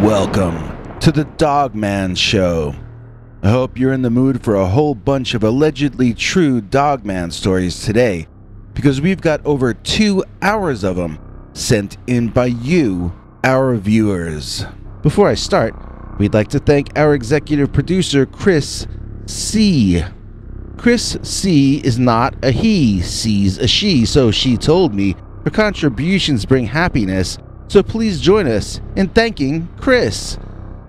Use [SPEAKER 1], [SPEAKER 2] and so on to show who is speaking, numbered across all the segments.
[SPEAKER 1] Welcome to the Dogman Show. I hope you're in the mood for a whole bunch of allegedly true Dogman stories today, because we've got over 2 hours of them sent in by you, our viewers. Before I start, we'd like to thank our executive producer, Chris C. Chris C is not a he, C's a she, so she told me. Her contributions bring happiness, so please join us in thanking Chris.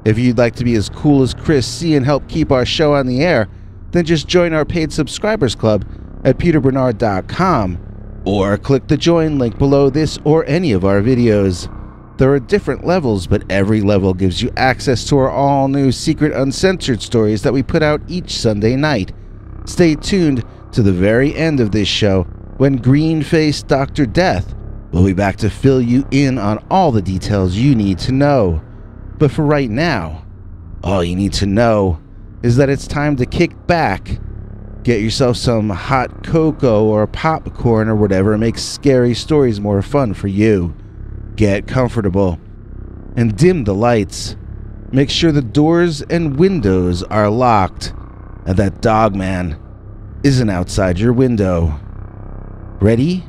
[SPEAKER 1] If you'd like to be as cool as Chris C and help keep our show on the air, then just join our paid subscribers club at peterbernard.com or click the join link below this or any of our videos. There are different levels, but every level gives you access to our all-new secret uncensored stories that we put out each Sunday night. Stay tuned to the very end of this show when green-faced Dr. Death will be back to fill you in on all the details you need to know. But for right now, all you need to know is that it's time to kick back, get yourself some hot cocoa or popcorn or whatever makes scary stories more fun for you. Get comfortable and dim the lights. Make sure the doors and windows are locked and that Dogman isn't outside your window. Ready?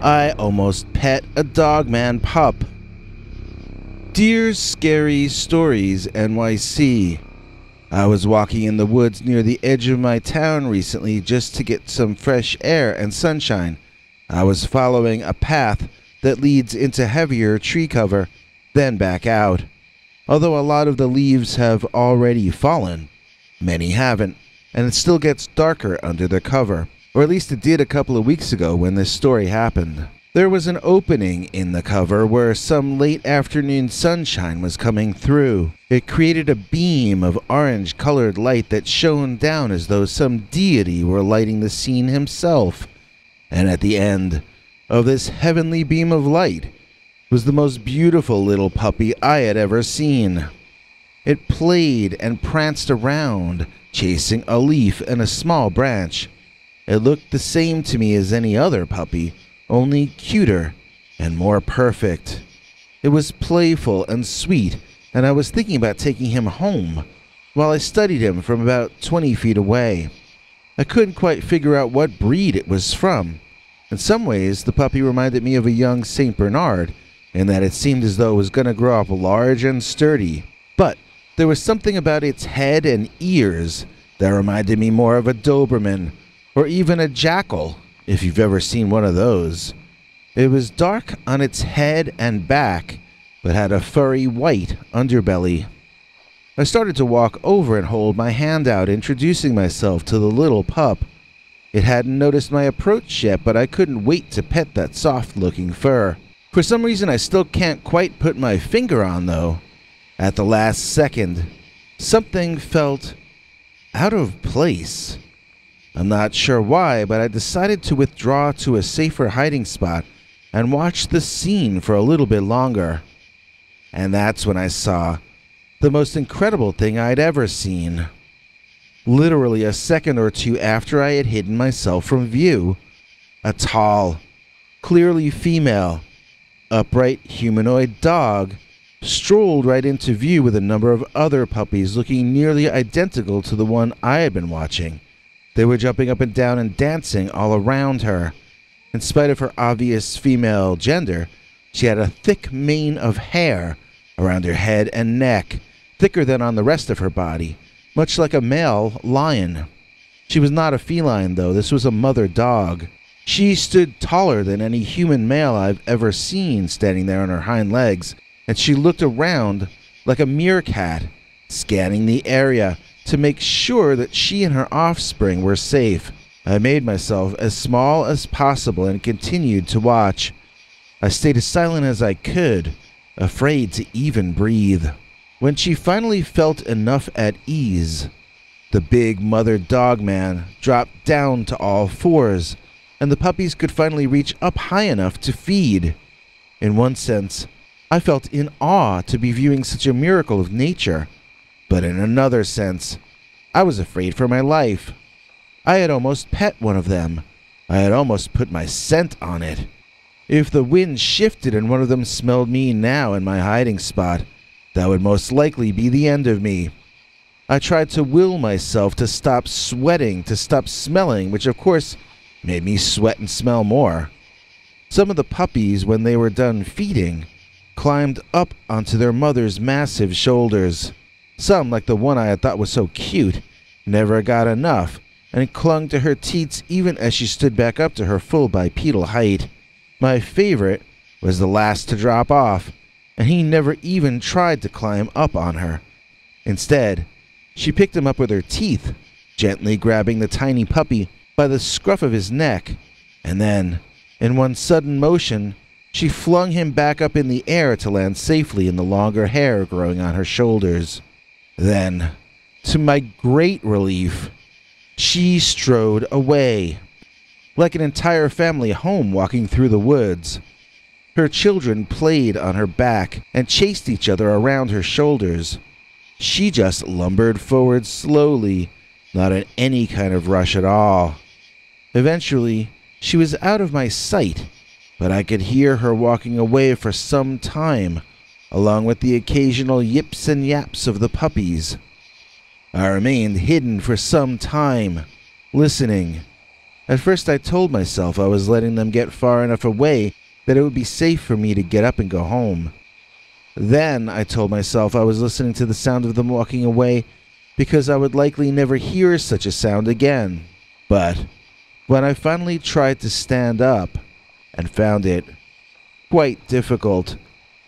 [SPEAKER 1] I almost pet a Dogman pup. Dear Scary Stories NYC. I was walking in the woods near the edge of my town recently just to get some fresh air and sunshine. I was following a path that leads into heavier tree cover, then back out. Although a lot of the leaves have already fallen, many haven't, and it still gets darker under the cover. Or at least it did a couple of weeks ago when this story happened. There was an opening in the cover where some late afternoon sunshine was coming through. It created a beam of orange-colored light that shone down as though some deity were lighting the scene himself. And at the end of this heavenly beam of light was the most beautiful little puppy I had ever seen. It played and pranced around, chasing a leaf and a small branch. It looked the same to me as any other puppy, only cuter and more perfect. It was playful and sweet, and I was thinking about taking him home while I studied him from about 20 feet away. I couldn't quite figure out what breed it was from. In some ways, the puppy reminded me of a young St. Bernard, in that it seemed as though it was going to grow up large and sturdy. But there was something about its head and ears that reminded me more of a Doberman, or even a jackal, if you've ever seen one of those. It was dark on its head and back, but had a furry white underbelly. I started to walk over and hold my hand out, introducing myself to the little pup. It hadn't noticed my approach yet, but I couldn't wait to pet that soft-looking fur. For some reason I still can't quite put my finger on, though. At the last second, something felt out of place. I'm not sure why, but I decided to withdraw to a safer hiding spot and watch the scene for a little bit longer. And that's when I saw the most incredible thing I'd ever seen. Literally a second or two after I had hidden myself from view, a tall, clearly female, upright humanoid dog strolled right into view with a number of other puppies looking nearly identical to the one I had been watching. They were jumping up and down and dancing all around her. In spite of her obvious female gender, she had a thick mane of hair around her head and neck, thicker than on the rest of her body, much like a male lion. She was not a feline, though. This was a mother dog. She stood taller than any human male I've ever seen standing there on her hind legs, and she looked around like a meerkat, scanning the area to make sure that she and her offspring were safe. I made myself as small as possible and continued to watch. I stayed as silent as I could, afraid to even breathe. When she finally felt enough at ease, the big mother Dogman dropped down to all fours, and the puppies could finally reach up high enough to feed. In one sense, I felt in awe to be viewing such a miracle of nature. But in another sense, I was afraid for my life. I had almost pet one of them. I had almost put my scent on it. If the wind shifted and one of them smelled me now in my hiding spot, that would most likely be the end of me. I tried to will myself to stop sweating, to stop smelling, which of course made me sweat and smell more. Some of the puppies, when they were done feeding, climbed up onto their mother's massive shoulders. Some, like the one I had thought was so cute, never got enough and clung to her teats even as she stood back up to her full bipedal height. My favorite was the last to drop off, and he never even tried to climb up on her. Instead, she picked him up with her teeth, gently grabbing the tiny puppy by the scruff of his neck, and then, in one sudden motion, she flung him back up in the air to land safely in the longer hair growing on her shoulders. Then, to my great relief, she strode away, like an entire family home walking through the woods. Her children played on her back and chased each other around her shoulders. She just lumbered forward slowly, not in any kind of rush at all. Eventually, she was out of my sight, but I could hear her walking away for some time, along with the occasional yips and yaps of the puppies. I remained hidden for some time, listening. At first I told myself I was letting them get far enough away that it would be safe for me to get up and go home. Then I told myself I was listening to the sound of them walking away because I would likely never hear such a sound again. But when I finally tried to stand up and found it quite difficult,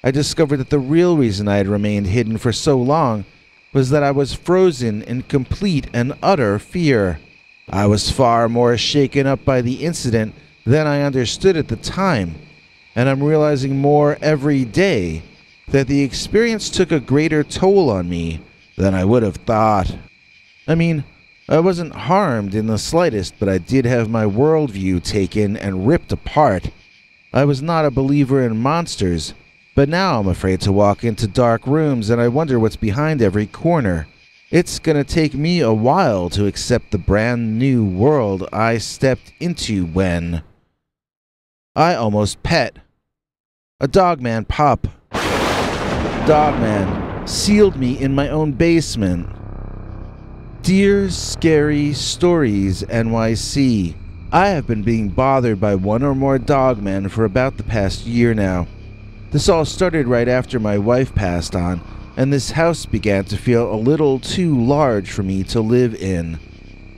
[SPEAKER 1] I discovered that the real reason I had remained hidden for so long was that I was frozen in complete and utter fear. I was far more shaken up by the incident than I understood at the time, and I'm realizing more every day that the experience took a greater toll on me than I would have thought. I mean, I wasn't harmed in the slightest, but I did have my worldview taken and ripped apart. I was not a believer in monsters, but now I'm afraid to walk into dark rooms and I wonder what's behind every corner. It's gonna take me a while to accept the brand new world I stepped into when I almost pet a Dogman pup. Dogman sealed me in my own basement. Dear Scary Stories NYC, I have been being bothered by one or more Dogmen for about the past year now. This all started right after my wife passed on, and this house began to feel a little too large for me to live in.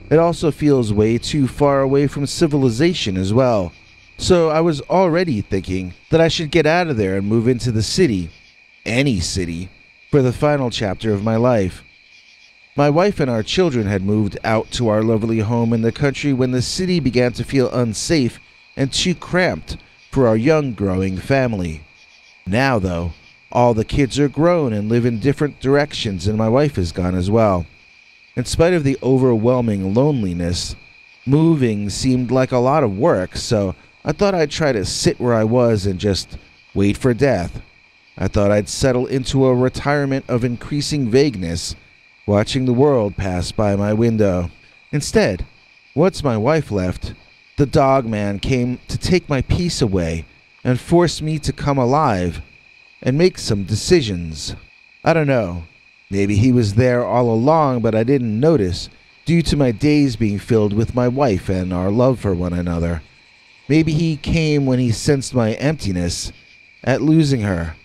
[SPEAKER 1] It also feels way too far away from civilization as well. So I was already thinking that I should get out of there and move into the city, any city, for the final chapter of my life. My wife and our children had moved out to our lovely home in the country when the city began to feel unsafe and too cramped for our young growing family. Now, though, all the kids are grown and live in different directions, and my wife is gone as well. In spite of the overwhelming loneliness, moving seemed like a lot of work, so I thought I'd try to sit where I was and just wait for death. I thought I'd settle into a retirement of increasing vagueness, watching the world pass by my window. Instead, once my wife left, the Dogman came to take my peace away and force me to come alive and make some decisions. I don't know, maybe he was there all along but I didn't notice due to my days being filled with my wife and our love for one another. Maybe he came when he sensed my emptiness at losing her.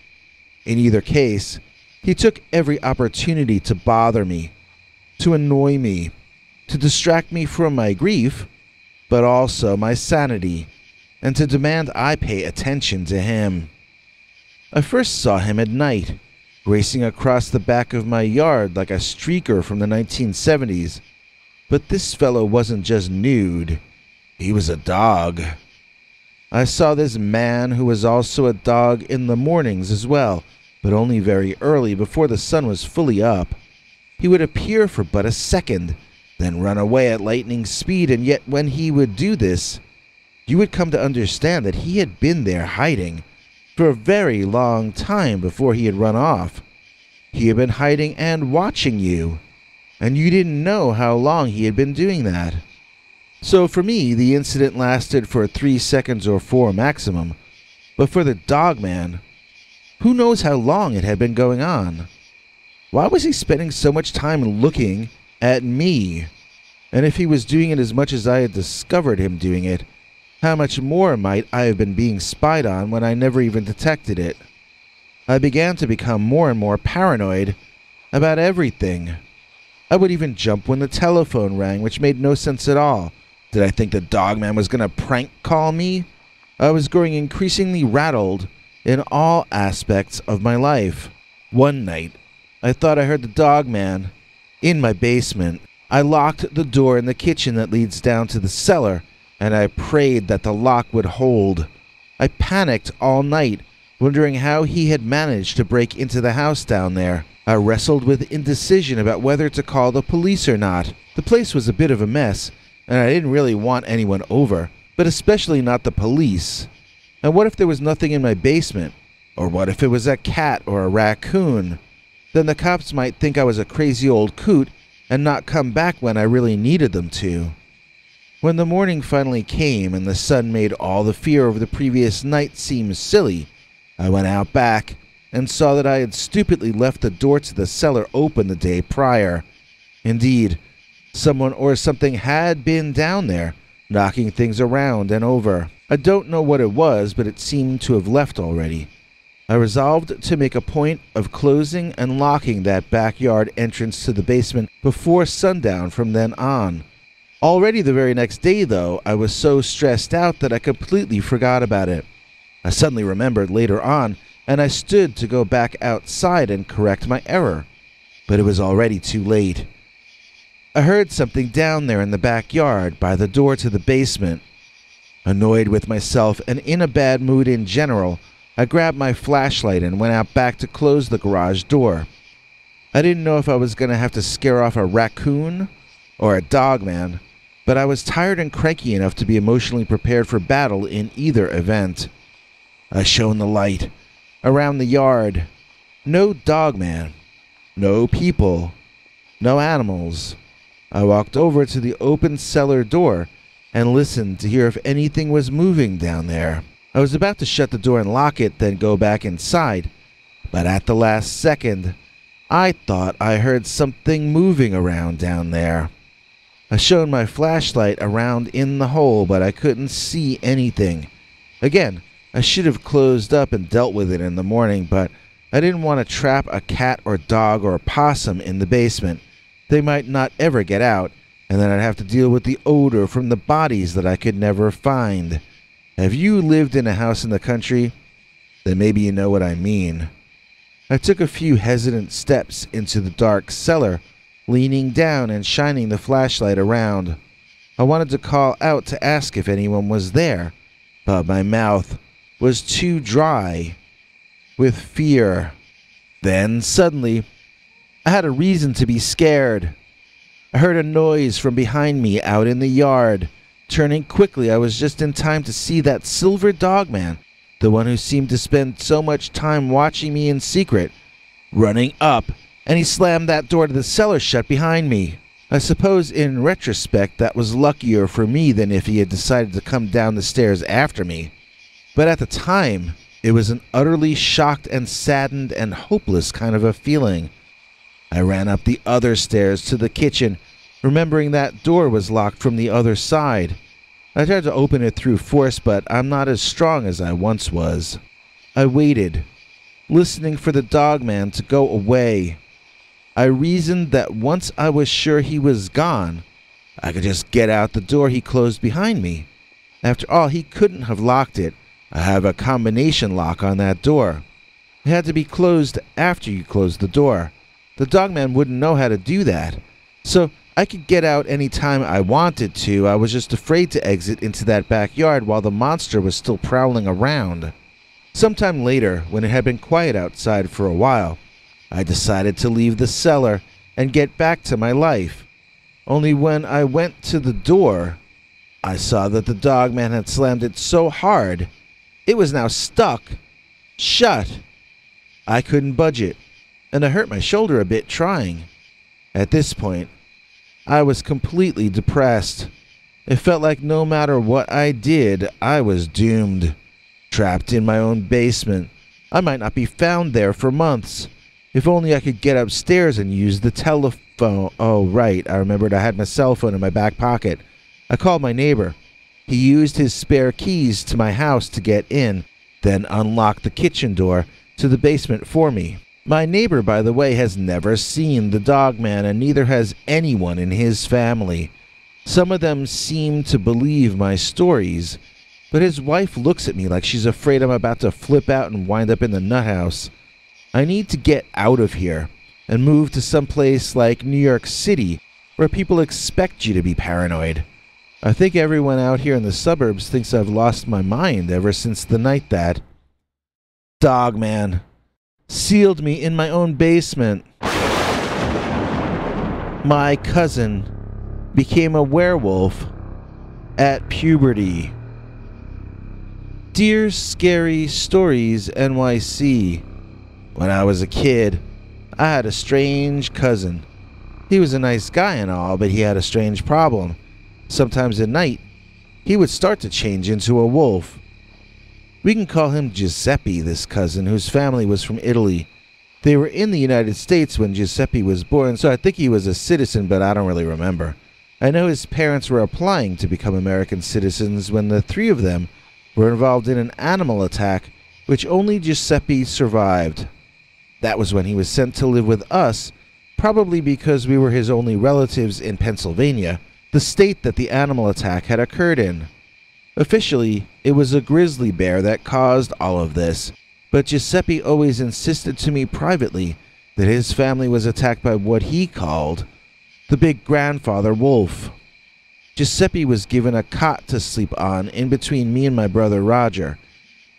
[SPEAKER 1] In either case, he took every opportunity to bother me, to annoy me, to distract me from my grief, but also my sanity, and to demand I pay attention to him. I first saw him at night, racing across the back of my yard like a streaker from the 1970s. But this fellow wasn't just nude, he was a dog. I saw this man who was also a dog in the mornings as well, but only very early before the sun was fully up. He would appear for but a second, then run away at lightning speed, and yet when he would do this, you would come to understand that he had been there hiding for a very long time before he had run off. He had been hiding and watching you, and you didn't know how long he had been doing that. So for me, the incident lasted for 3 seconds or 4 maximum, But for the Dogman, who knows how long it had been going on? Why was he spending so much time looking at me? And if he was doing it as much as I had discovered him doing it, how much more might I have been being spied on when I never even detected it? I began to become more and more paranoid about everything. I would even jump when the telephone rang, which made no sense at all. Did I think the Dogman was going to prank call me? I was growing increasingly rattled in all aspects of my life. One night, I thought I heard the Dogman in my basement. I locked the door in the kitchen that leads down to the cellar, and I prayed that the lock would hold. I panicked all night, wondering how he had managed to break into the house down there. I wrestled with indecision about whether to call the police or not. The place was a bit of a mess, and I didn't really want anyone over, but especially not the police. And what if there was nothing in my basement? Or what if it was a cat or a raccoon? Then the cops might think I was a crazy old coot and not come back when I really needed them to. When the morning finally came and the sun made all the fear of the previous night seem silly, I went out back and saw that I had stupidly left the door to the cellar open the day prior. Indeed, someone or something had been down there, knocking things around and over. I don't know what it was, but it seemed to have left already. I resolved to make a point of closing and locking that backyard entrance to the basement before sundown from then on. Already the very next day, though, I was so stressed out that I completely forgot about it. I suddenly remembered later on, and I stood to go back outside and correct my error. But it was already too late. I heard something down there in the backyard by the door to the basement. Annoyed with myself and in a bad mood in general, I grabbed my flashlight and went out back to close the garage door. I didn't know if I was going to have to scare off a raccoon or a Dogman, but I was tired and cranky enough to be emotionally prepared for battle in either event. I shone the light around the yard. No Dogman, no people, no animals. I walked over to the open cellar door and listened to hear if anything was moving down there. I was about to shut the door and lock it, then go back inside, but at the last second, I thought I heard something moving around down there. I shone my flashlight around in the hole, but I couldn't see anything. Again, I should have closed up and dealt with it in the morning, but I didn't want to trap a cat or dog or a possum in the basement. They might not ever get out, and then I'd have to deal with the odor from the bodies that I could never find. Have you lived in a house in the country? Then maybe you know what I mean. I took a few hesitant steps into the dark cellar, leaning down and shining the flashlight around. I wanted to call out to ask if anyone was there, but my mouth was too dry with fear. Then, suddenly, I had a reason to be scared. I heard a noise from behind me out in the yard. Turning quickly, I was just in time to see that silver Dogman, the one who seemed to spend so much time watching me in secret, running up, and he slammed that door to the cellar shut behind me. I suppose in retrospect that was luckier for me than if he had decided to come down the stairs after me. But at the time, it was an utterly shocked and saddened and hopeless kind of a feeling. I ran up the other stairs to the kitchen, remembering that door was locked from the other side. I tried to open it through force, but I'm not as strong as I once was. I waited, listening for the Dogman to go away. I reasoned that once I was sure he was gone, I could just get out the door he closed behind me. After all, he couldn't have locked it. I have a combination lock on that door. It had to be closed after you closed the door. The Dogman wouldn't know how to do that. So I could get out any time I wanted to. I was just afraid to exit into that backyard while the monster was still prowling around. Sometime later, when it had been quiet outside for a while, I decided to leave the cellar and get back to my life. Only when I went to the door, I saw that the Dogman had slammed it so hard, it was now stuck, shut. I couldn't budge it, and I hurt my shoulder a bit trying. At this point, I was completely depressed. It felt like no matter what I did, I was doomed. trapped in my own basement. I might not be found there for months. If only I could get upstairs and use the telephone. Oh, right, I remembered I had my cell phone in my back pocket. I called my neighbor. He used his spare keys to my house to get in, then unlocked the kitchen door to the basement for me. My neighbor, by the way, has never seen the Dogman, and neither has anyone in his family. Some of them seem to believe my stories, but his wife looks at me like she's afraid I'm about to flip out and wind up in the nut house. I need to get out of here and move to some place like New York City, where people expect you to be paranoid. I think everyone out here in the suburbs thinks I've lost my mind ever since the night that Dogman sealed me in my own basement. My cousin became a werewolf at puberty. Dear Scary Stories NYC. When I was a kid, I had a strange cousin. He was a nice guy and all, but he had a strange problem. Sometimes at night, he would start to change into a wolf. We can call him Giuseppe, this cousin, whose family was from Italy. They were in the United States when Giuseppe was born, so I think he was a citizen, but I don't really remember. I know his parents were applying to become American citizens when the three of them were involved in an animal attack, which only Giuseppe survived. That was when he was sent to live with us, probably because we were his only relatives in Pennsylvania, the state that the animal attack had occurred in. Officially, it was a grizzly bear that caused all of this, but Giuseppe always insisted to me privately that his family was attacked by what he called the big grandfather wolf. Giuseppe was given a cot to sleep on in between me and my brother Roger.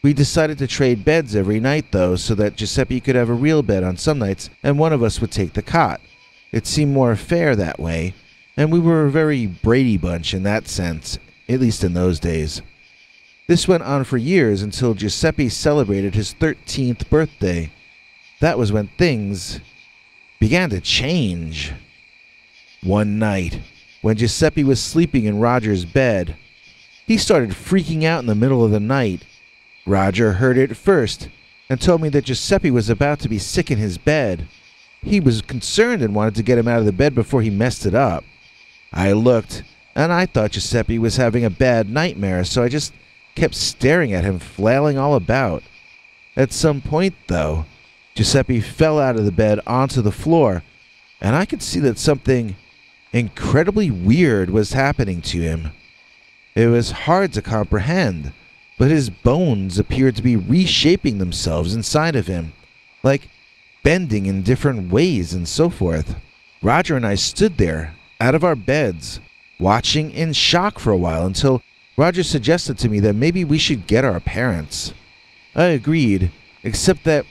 [SPEAKER 1] We decided to trade beds every night, though, so that Giuseppe could have a real bed on some nights and one of us would take the cot. It seemed more fair that way, and we were a very Brady Bunch in that sense, at least in those days. This went on for years until Giuseppe celebrated his 13th birthday. That was when things began to change. One night, when Giuseppe was sleeping in Roger's bed, he started freaking out in the middle of the night. Roger heard it first and told me that Giuseppe was about to be sick in his bed. He was concerned and wanted to get him out of the bed before he messed it up. I looked, and I thought Giuseppe was having a bad nightmare, so I just kept staring at him, flailing all about. At some point, though, Giuseppe fell out of the bed onto the floor, and I could see that something incredibly weird was happening to him. It was hard to comprehend, but his bones appeared to be reshaping themselves inside of him, like bending in different ways and so forth. Roger and I stood there, out of our beds, watching in shock for a while until Roger suggested to me that maybe we should get our parents. I agreed, except that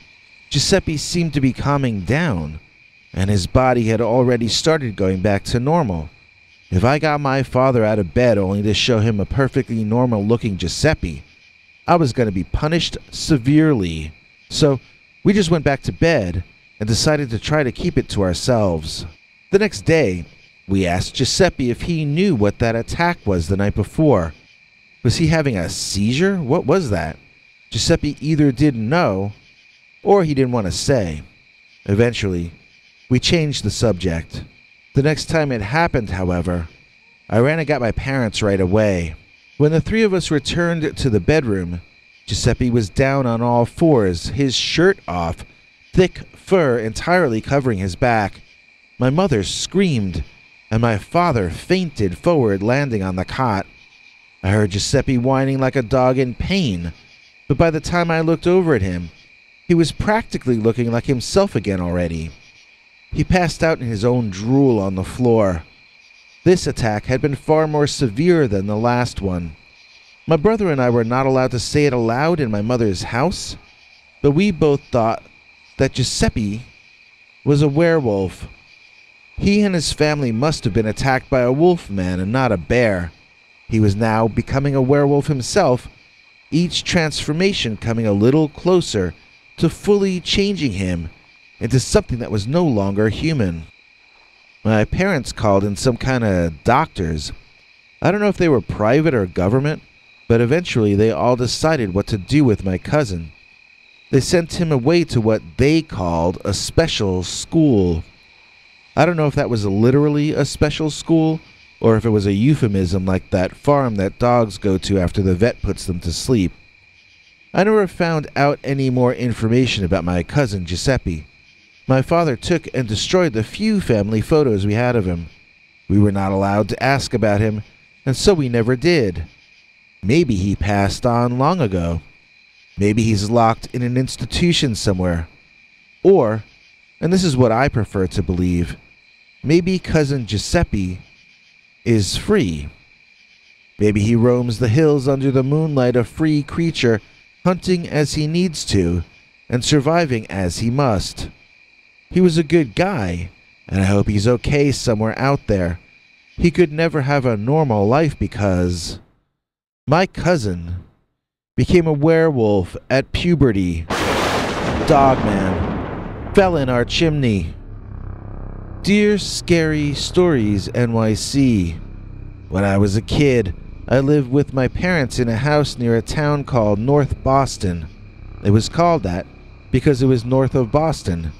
[SPEAKER 1] Giuseppe seemed to be calming down, and his body had already started going back to normal. If I got my father out of bed only to show him a perfectly normal-looking Giuseppe, I was going to be punished severely. So we just went back to bed and decided to try to keep it to ourselves. The next day, we asked Giuseppe if he knew what that attack was the night before. Was he having a seizure? What was that? Giuseppe either didn't know, or he didn't want to say. Eventually, we changed the subject. The next time it happened, however, I ran and got my parents right away. When the three of us returned to the bedroom, Giuseppe was down on all fours, his shirt off, thick fur entirely covering his back. My mother screamed, and my father fainted forward, landing on the cot. I heard Giuseppe whining like a dog in pain, but by the time I looked over at him, he was practically looking like himself again already. He passed out in his own drool on the floor. This attack had been far more severe than the last one. My brother and I were not allowed to say it aloud in my mother's house, but we both thought that Giuseppe was a werewolf. He and his family must have been attacked by a wolf man and not a bear. He was now becoming a werewolf himself, each transformation coming a little closer to fully changing him into something that was no longer human. My parents called in some kind of doctors. I don't know if they were private or government, but eventually they all decided what to do with my cousin. They sent him away to what they called a special school. I don't know if that was literally a special school, or if it was a euphemism like that farm that dogs go to after the vet puts them to sleep. I never found out any more information about my cousin Giuseppe. My father took and destroyed the few family photos we had of him. We were not allowed to ask about him, and so we never did. Maybe he passed on long ago. Maybe he's locked in an institution somewhere. Or, and this is what I prefer to believe, maybe cousin Giuseppe is free. Maybe he roams the hills under the moonlight, a free creature, hunting as he needs to, and surviving as he must. He was a good guy, and I hope he's okay somewhere out there. He could never have a normal life because my cousin became a werewolf at puberty. Dogman fell in our chimney. Dear Scary Stories NYC. When I was a kid, I lived with my parents in a house near a town called North Boston. It was called that because it was north of Boston.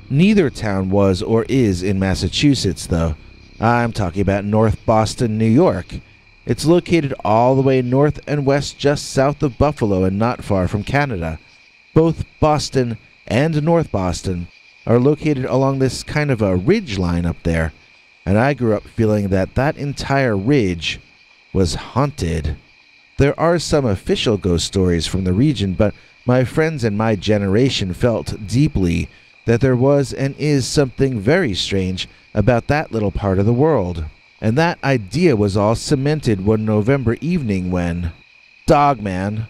[SPEAKER 1] Neither town was or is in Massachusetts, though. I'm talking about North Boston, New York. It's located all the way north and west just south of Buffalo and not far from Canada. Both Boston and North Boston are located along this kind of a ridge line up there, and I grew up feeling that that entire ridge was haunted. There are some official ghost stories from the region, but my friends and my generation felt deeply that there was and is something very strange about that little part of the world. And that idea was all cemented one November evening when Dogman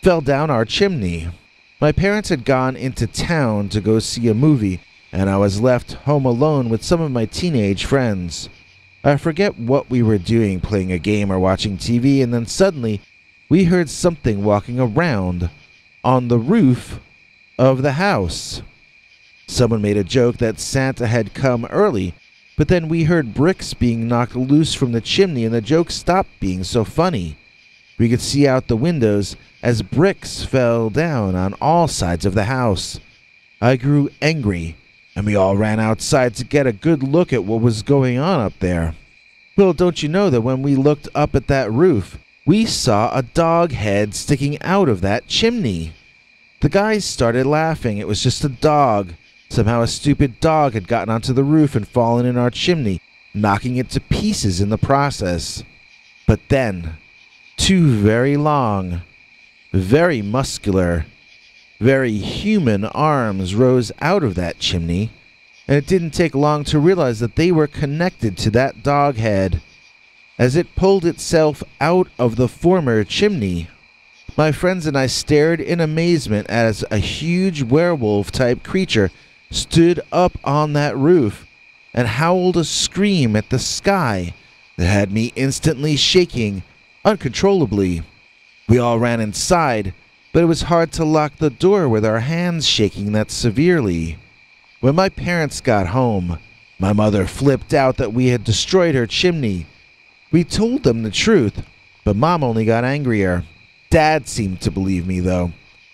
[SPEAKER 1] fell down our chimney. My parents had gone into town to go see a movie, and I was left home alone with some of my teenage friends. I forget what we were doing, playing a game or watching TV, and then suddenly we heard something walking around on the roof of the house. Someone made a joke that Santa had come early, but then we heard bricks being knocked loose from the chimney and the joke stopped being so funny. We could see out the windows as bricks fell down on all sides of the house. I grew angry, and we all ran outside to get a good look at what was going on up there. Well, don't you know that when we looked up at that roof, we saw a dog head sticking out of that chimney. The guys started laughing. It was just a dog. Somehow a stupid dog had gotten onto the roof and fallen in our chimney, knocking it to pieces in the process. But then, two very long, very muscular, very human arms rose out of that chimney, and it didn't take long to realize that they were connected to that dog head. As it pulled itself out of the former chimney, my friends and I stared in amazement as a huge werewolf-type creature stood up on that roof and howled a scream at the sky that had me instantly shaking uncontrollably. We all ran inside, but it was hard to lock the door with our hands shaking that severely. When my parents got home, my mother flipped out that we had destroyed her chimney. We told them the truth, but Mom only got angrier. Dad seemed to believe me, though.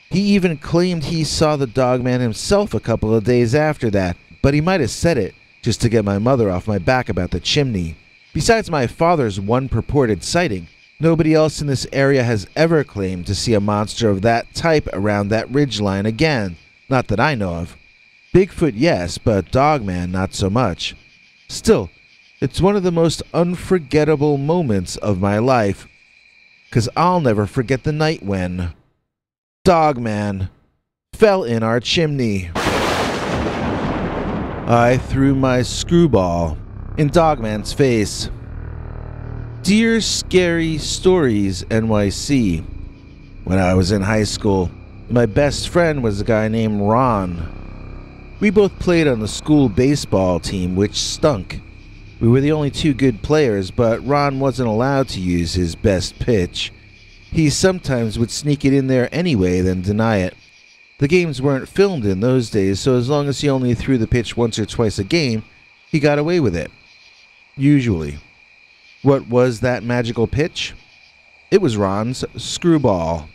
[SPEAKER 1] He even claimed he saw the Dogman himself a couple of days after that, but he might have said it just to get my mother off my back about the chimney. Besides my father's one purported sighting, nobody else in this area has ever claimed to see a monster of that type around that ridgeline again, not that I know of. Bigfoot, yes, but Dogman, not so much. Still, it's one of the most unforgettable moments of my life, 'cause I'll never forget the night when Dogman fell in our chimney. I threw my screwball in Dogman's face. Dear Scary Stories NYC. When I was in high school, my best friend was a guy named Ron. We both played on the school baseball team, which stunk. We were the only two good players, but Ron wasn't allowed to use his best pitch. He sometimes would sneak it in there anyway, then deny it. The games weren't filmed in those days, so as long as he only threw the pitch once or twice a game, he got away with it. Usually. What was that magical pitch? It was Ron's screwball.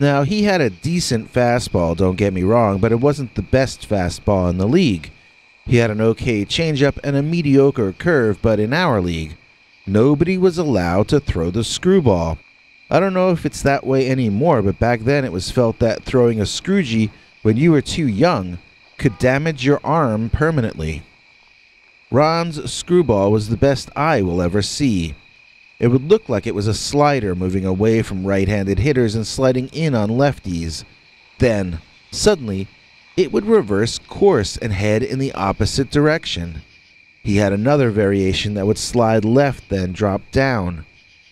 [SPEAKER 1] Now, he had a decent fastball, don't get me wrong, but it wasn't the best fastball in the league. He had an okay changeup and a mediocre curve, but in our league, nobody was allowed to throw the screwball. I don't know if it's that way anymore, but back then it was felt that throwing a scroogey when you were too young could damage your arm permanently. Ron's screwball was the best I will ever see. It would look like it was a slider moving away from right-handed hitters and sliding in on lefties. Then, suddenly, it would reverse course and head in the opposite direction. He had another variation that would slide left then drop down.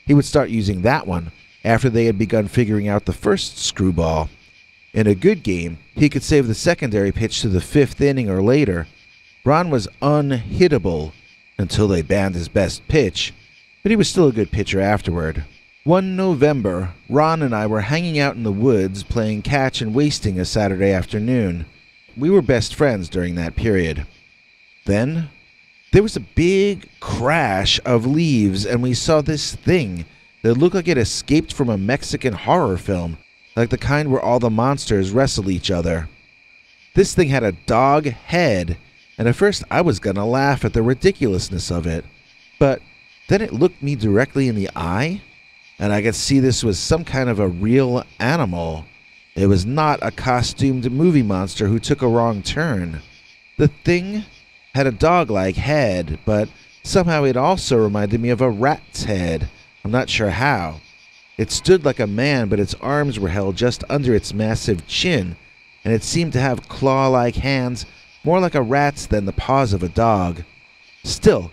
[SPEAKER 1] He would start using that one after they had begun figuring out the first screwball. In a good game, he could save the secondary pitch to the 5th inning or later. Ron was unhittable until they banned his best pitch, but he was still a good pitcher afterward. One November, Ron and I were hanging out in the woods playing catch and wasting a Saturday afternoon. We were best friends during that period. Then, there was a big crash of leaves, and we saw this thing that looked like it escaped from a Mexican horror film, like the kind where all the monsters wrestle each other. This thing had a dog head, and at first I was gonna laugh at the ridiculousness of it. But then it looked me directly in the eye, and I could see this was some kind of a real animal. It was not a costumed movie monster who took a wrong turn. The thing had a dog-like head, but somehow it also reminded me of a rat's head. I'm not sure how. It stood like a man, but its arms were held just under its massive chin, and it seemed to have claw-like hands, more like a rat's than the paws of a dog. Still,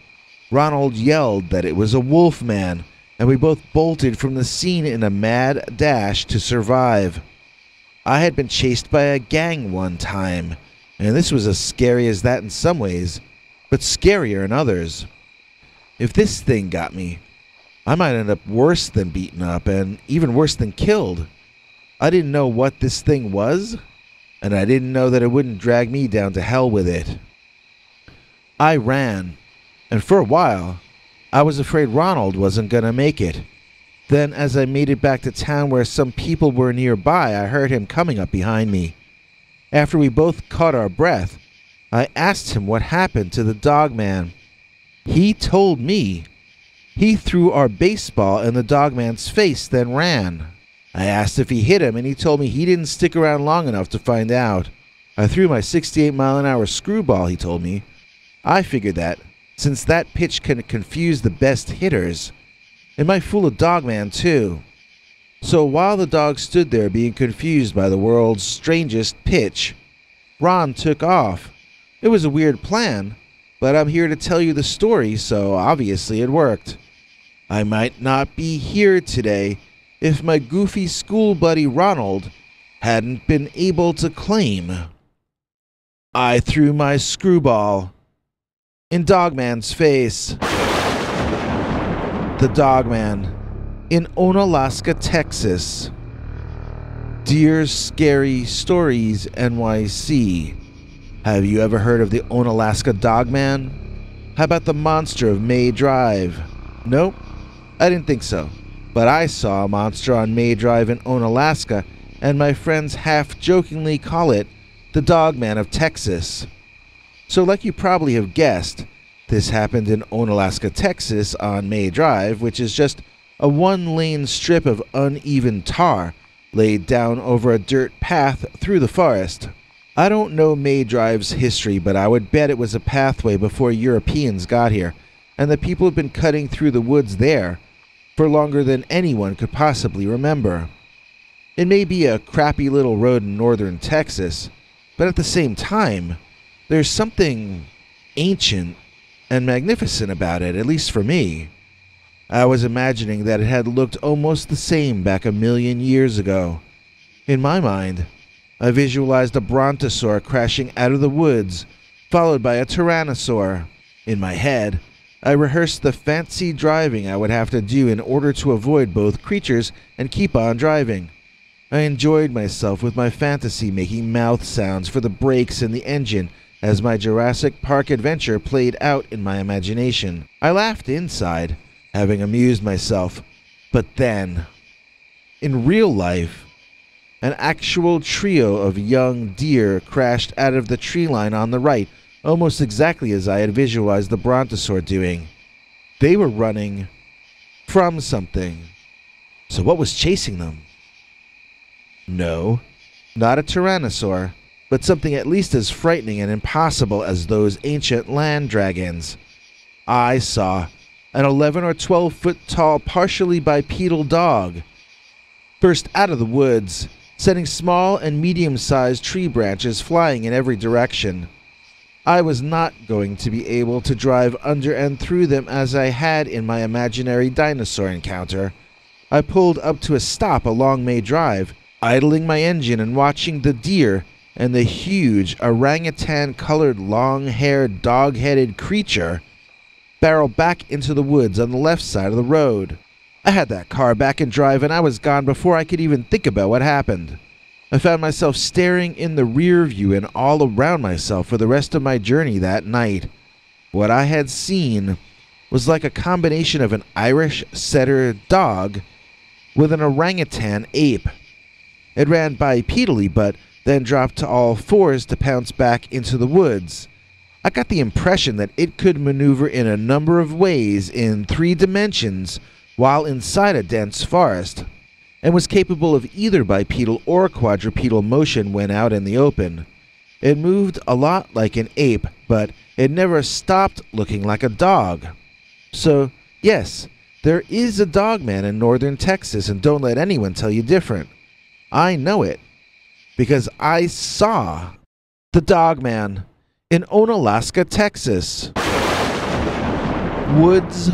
[SPEAKER 1] Ronald yelled that it was a wolf man, and we both bolted from the scene in a mad dash to survive. I had been chased by a gang one time, and this was as scary as that in some ways, but scarier in others. If this thing got me, I might end up worse than beaten up, and even worse than killed. I didn't know what this thing was, and I didn't know that it wouldn't drag me down to hell with it. I ran, and for a while, I was afraid Ronald wasn't gonna make it. Then, as I made it back to town where some people were nearby, I heard him coming up behind me. After we both caught our breath, I asked him what happened to the Dogman. He told me he threw our baseball in the Dogman's face, then ran. I asked if he hit him, and he told me he didn't stick around long enough to find out. I threw my 68-mile-an-hour screwball, he told me. I figured that, since that pitch can confuse the best hitters, it might fool a Dogman too. So while the dog stood there being confused by the world's strangest pitch, Ron took off. It was a weird plan, but I'm here to tell you the story, so obviously it worked. I might not be here today if my goofy school buddy Ronald hadn't been able to claim I threw my screwball in Dogman's face. The Dogman in Onalaska, Texas. Dear Scary Stories NYC. Have you ever heard of the Onalaska Dogman? How about the monster of May Drive? Nope, I didn't think so. But I saw a monster on May Drive in Onalaska, and my friends half-jokingly call it the Dogman of Texas. So like you probably have guessed, this happened in Onalaska, Texas on May Drive, which is just a one-lane strip of uneven tar laid down over a dirt path through the forest. I don't know May Drive's history, but I would bet it was a pathway before Europeans got here, and that people have been cutting through the woods there for longer than anyone could possibly remember. It may be a crappy little road in northern Texas, but at the same time, there's something ancient and magnificent about it, at least for me. I was imagining that it had looked almost the same back 1,000,000 years ago. In my mind, I visualized a brontosaur crashing out of the woods, followed by a tyrannosaur. In my head, I rehearsed the fancy driving I would have to do in order to avoid both creatures and keep on driving. I enjoyed myself with my fantasy, making mouth sounds for the brakes and the engine as my Jurassic Park adventure played out in my imagination. I laughed inside, having amused myself, But then, in real life, an actual trio of young deer crashed out of the tree line on the right, almost exactly as I had visualized the brontosaur doing. They were running from something. So what was chasing them? No, not a tyrannosaur, but something at least as frightening and impossible as those ancient land dragons. I saw an 11 or 12 foot tall, partially bipedal dog burst out of the woods, sending small and medium-sized tree branches flying in every direction. I was not going to be able to drive under and through them as I had in my imaginary dinosaur encounter. I pulled up to a stop along May Drive, idling my engine and watching the deer and the huge orangutan-colored long-haired dog-headed creature barrel back into the woods on the left side of the road. I had that car back in drive and I was gone before I could even think about what happened. I found myself staring in the rear view and all around myself for the rest of my journey that night. What I had seen was like a combination of an Irish setter dog with an orangutan ape. It ran bipedally but then dropped to all fours to pounce back into the woods. I got the impression that it could maneuver in a number of ways in 3 dimensions while inside a dense forest, and was capable of either bipedal or quadrupedal motion when out in the open. It moved a lot like an ape, but it never stopped looking like a dog. So, yes, there is a Dogman in northern Texas, and don't let anyone tell you different. I know it, because I saw the Dogman in Onalaska, Texas. Woods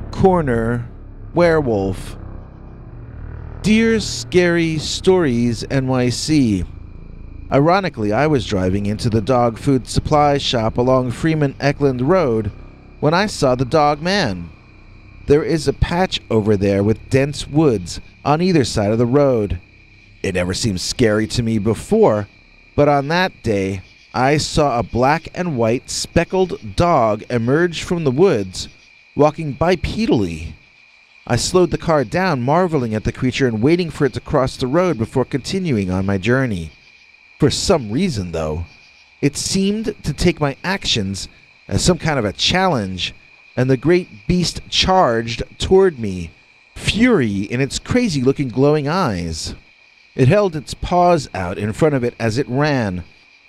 [SPEAKER 1] Corner Werewolf. Dear Scary Stories NYC. Ironically, I was driving into the dog food supply shop along Freeman Eklund Road when I saw the Dogman. There is a patch over there with dense woods on either side of the road. It never seemed scary to me before, but on that day, I saw a black and white speckled dog emerge from the woods, walking bipedally. I slowed the car down, marveling at the creature and waiting for it to cross the road before continuing on my journey. For some reason, though, it seemed to take my actions as some kind of a challenge, and the great beast charged toward me, fury in its crazy-looking glowing eyes. It held its paws out in front of it as it ran,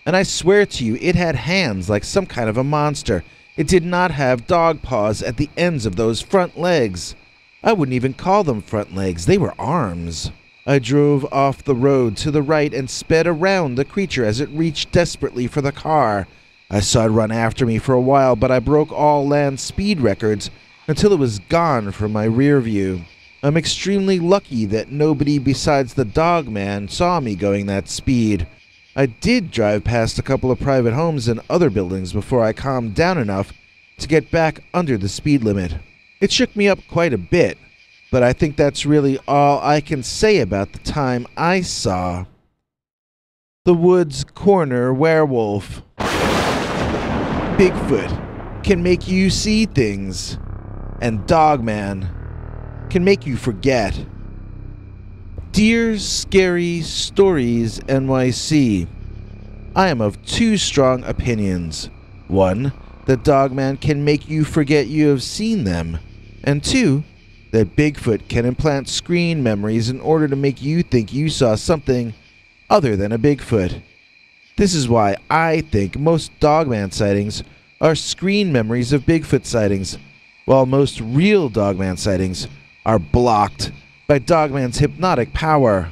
[SPEAKER 1] and I swear to you it had hands like some kind of a monster. It did not have dog paws at the ends of those front legs. I wouldn't even call them front legs, they were arms. I drove off the road to the right and sped around the creature as it reached desperately for the car. I saw it run after me for a while, but I broke all land speed records until it was gone from my rear view. I'm extremely lucky that nobody besides the Dogman saw me going that speed. I did drive past a couple of private homes and other buildings before I calmed down enough to get back under the speed limit. It shook me up quite a bit, but I think that's really all I can say about the time I saw the Woods Corner Werewolf. Bigfoot can make you see things, and Dogman can make you forget. Dear Scary Stories NYC, I am of 2 strong opinions. 1, that Dogman can make you forget you have seen them, and 2, that Bigfoot can implant screen memories in order to make you think you saw something other than a Bigfoot. This is why I think most Dogman sightings are screen memories of Bigfoot sightings, while most real Dogman sightings are blocked by Dogman's hypnotic power.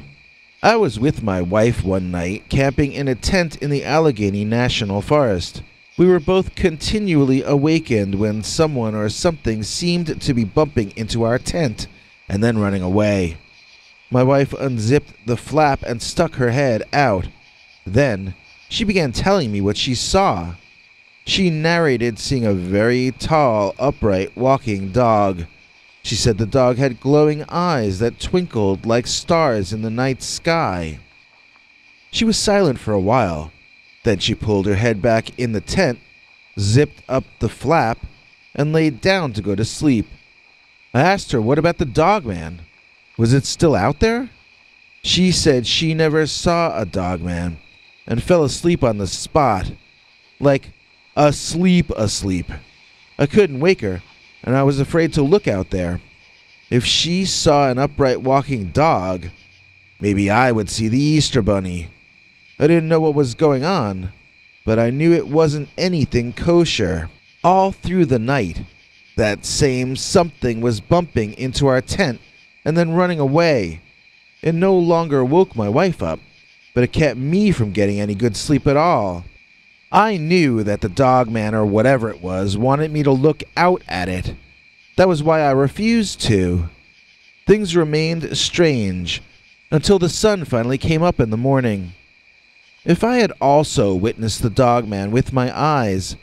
[SPEAKER 1] I was with my wife one night camping in a tent in the Allegheny National Forest. We were both continually awakened when someone or something seemed to be bumping into our tent and then running away. My wife unzipped the flap and stuck her head out. Then she began telling me what she saw. She narrated seeing a very tall, upright walking dog. She said the dog had glowing eyes that twinkled like stars in the night sky. She was silent for a while. Then she pulled her head back in the tent, zipped up the flap, and laid down to go to sleep. I asked her, what about the Dogman? Was it still out there? She said she never saw a dogman and fell asleep on the spot. Like, asleep. I couldn't wake her, and I was afraid to look out there. If she saw an upright walking dog, maybe I would see the Easter Bunny. I didn't know what was going on, but I knew it wasn't anything kosher. All through the night, that same something was bumping into our tent and then running away. It no longer woke my wife up, but it kept me from getting any good sleep at all. I knew that the dogman or whatever it was wanted me to look out at it. That was why I refused to. Things remained strange until the sun finally came up in the morning. If I had also witnessed the dogman with my eyes,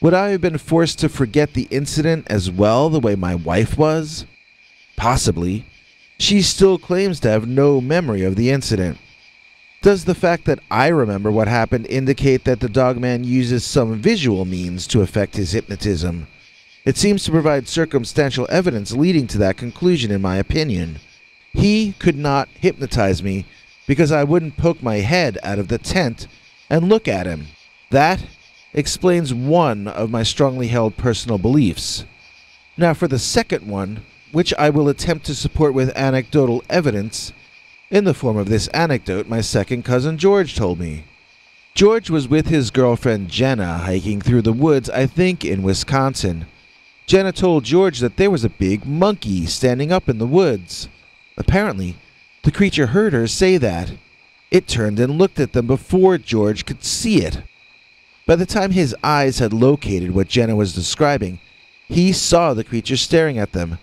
[SPEAKER 1] would I have been forced to forget the incident as well the way my wife was? Possibly. She still claims to have no memory of the incident. Does the fact that I remember what happened indicate that the dogman uses some visual means to effect his hypnotism? It seems to provide circumstantial evidence leading to that conclusion, in my opinion. He could not hypnotize me because I wouldn't poke my head out of the tent and look at him. That explains one of my strongly held personal beliefs. Now for the second one, which I will attempt to support with anecdotal evidence, in the form of this anecdote my second cousin George told me. George was with his girlfriend Jenna hiking through the woods, I think in Wisconsin. Jenna told George that there was a big monkey standing up in the woods. Apparently, the creature heard her say that. It turned and looked at them before George could see it. By the time his eyes had located what Jenna was describing, he saw the creature staring at them,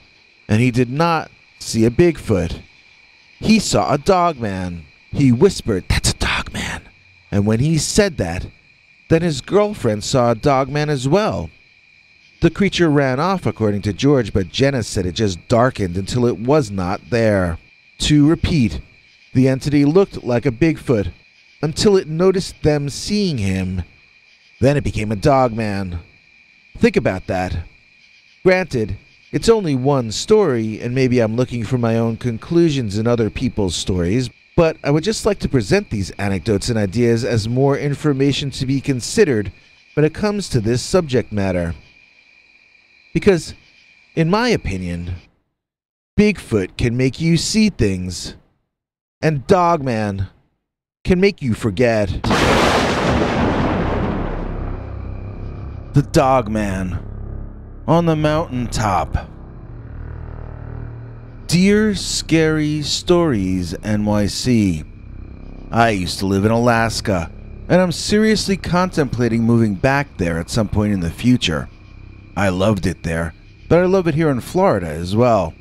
[SPEAKER 1] and he did not see a Bigfoot. He saw a dogman. He whispered, "That's a dogman." And when he said that, then his girlfriend saw a dogman as well. The creature ran off, according to George, but Jenna said it just darkened until it was not there. To repeat, the entity looked like a Bigfoot until it noticed them seeing him. Then it became a dogman. Think about that. Granted, it's only one story, and maybe I'm looking for my own conclusions in other people's stories, but I would just like to present these anecdotes and ideas as more information to be considered when it comes to this subject matter. Because, in my opinion, Bigfoot can make you see things, and Dogman can make you forget. The Dogman on the mountaintop. Dear Scary Stories NYC. I used to live in Alaska, and I'm seriously contemplating moving back there at some point in the future. I loved it there, but I love it here in Florida as well.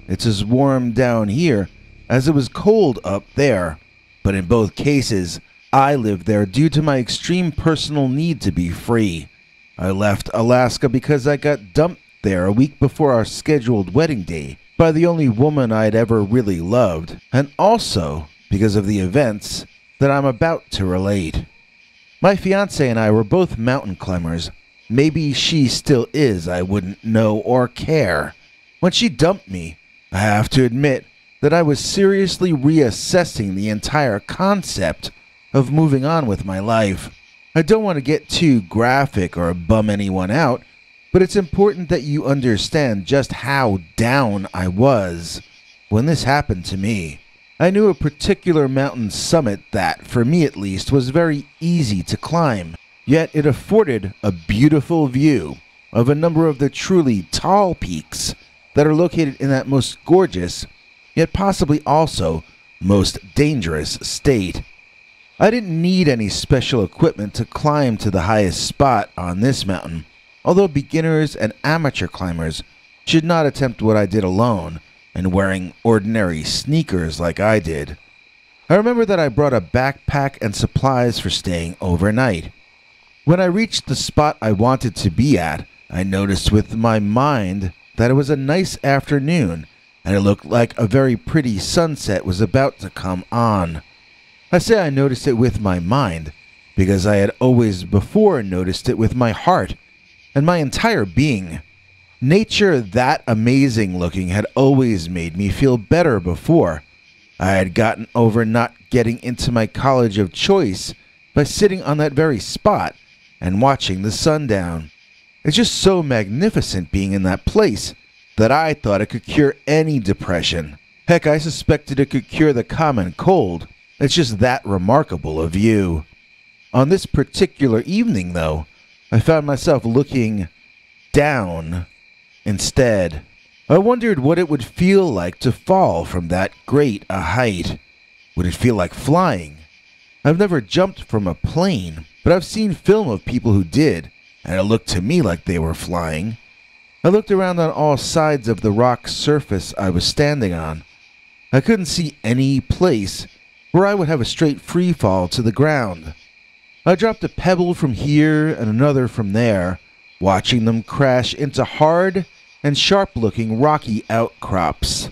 [SPEAKER 1] It's as warm down here as it was cold up there, but in both cases, I lived there due to my extreme personal need to be free. I left Alaska because I got dumped there a week before our scheduled wedding day by the only woman I'd ever really loved, and also because of the events that I'm about to relate. My fiancée and I were both mountain climbers. Maybe she still is, I wouldn't know or care. When she dumped me, I have to admit that I was seriously reassessing the entire concept of moving on with my life. I don't want to get too graphic or bum anyone out, but it's important that you understand just how down I was when this happened to me. I knew a particular mountain summit that, for me at least, was very easy to climb, yet it afforded a beautiful view of a number of the truly tall peaks that are located in that most gorgeous, yet possibly also most dangerous state. I didn't need any special equipment to climb to the highest spot on this mountain, although beginners and amateur climbers should not attempt what I did alone and wearing ordinary sneakers like I did. I remember that I brought a backpack and supplies for staying overnight. When I reached the spot I wanted to be at, I noticed with my mind that it was a nice afternoon and it looked like a very pretty sunset was about to come on. I say I noticed it with my mind because I had always before noticed it with my heart and my entire being. Nature that amazing looking had always made me feel better before. I had gotten over not getting into my college of choice by sitting on that very spot and watching the sundown. It's just so magnificent being in that place that I thought it could cure any depression. Heck, I suspected it could cure the common cold. It's just that remarkable a view. On this particular evening, though, I found myself looking down instead. I wondered what it would feel like to fall from that great a height. Would it feel like flying? I've never jumped from a plane, but I've seen film of people who did, and it looked to me like they were flying. I looked around on all sides of the rock surface I was standing on. I couldn't see any place where I would have a straight free fall to the ground. I dropped a pebble from here and another from there, watching them crash into hard and sharp-looking rocky outcrops.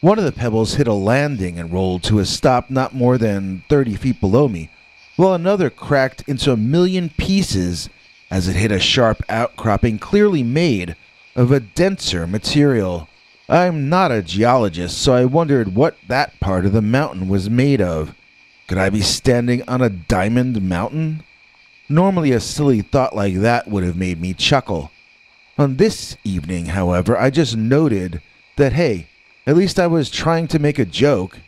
[SPEAKER 1] One of the pebbles hit a landing and rolled to a stop not more than 30 feet below me, while another cracked into a million pieces as it hit a sharp outcropping clearly made of a denser material. I'm not a geologist, so I wondered what that part of the mountain was made of. Could I be standing on a diamond mountain? Normally a silly thought like that would have made me chuckle. On this evening, however, I just noted that, hey, at least I was trying to make a joke.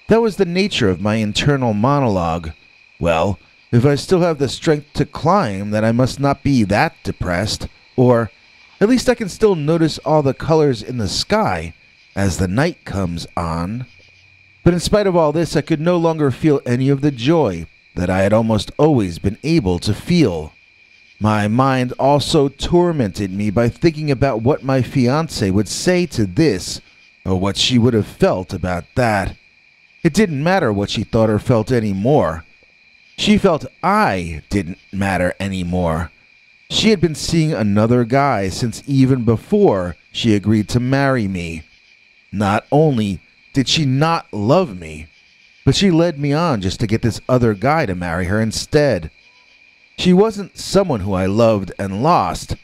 [SPEAKER 1] That was the nature of my internal monologue. Well, if I still have the strength to climb, then I must not be that depressed. Or, at least I can still notice all the colors in the sky as the night comes on. But in spite of all this, I could no longer feel any of the joy that I had almost always been able to feel. My mind also tormented me by thinking about what my fiancé would say to this, or what she would have felt about that. It didn't matter what she thought or felt anymore. She felt I didn't matter anymore. She had been seeing another guy since even before she agreed to marry me. Not only did she not love me, but she led me on just to get this other guy to marry her instead. She wasn't someone who I loved and lost.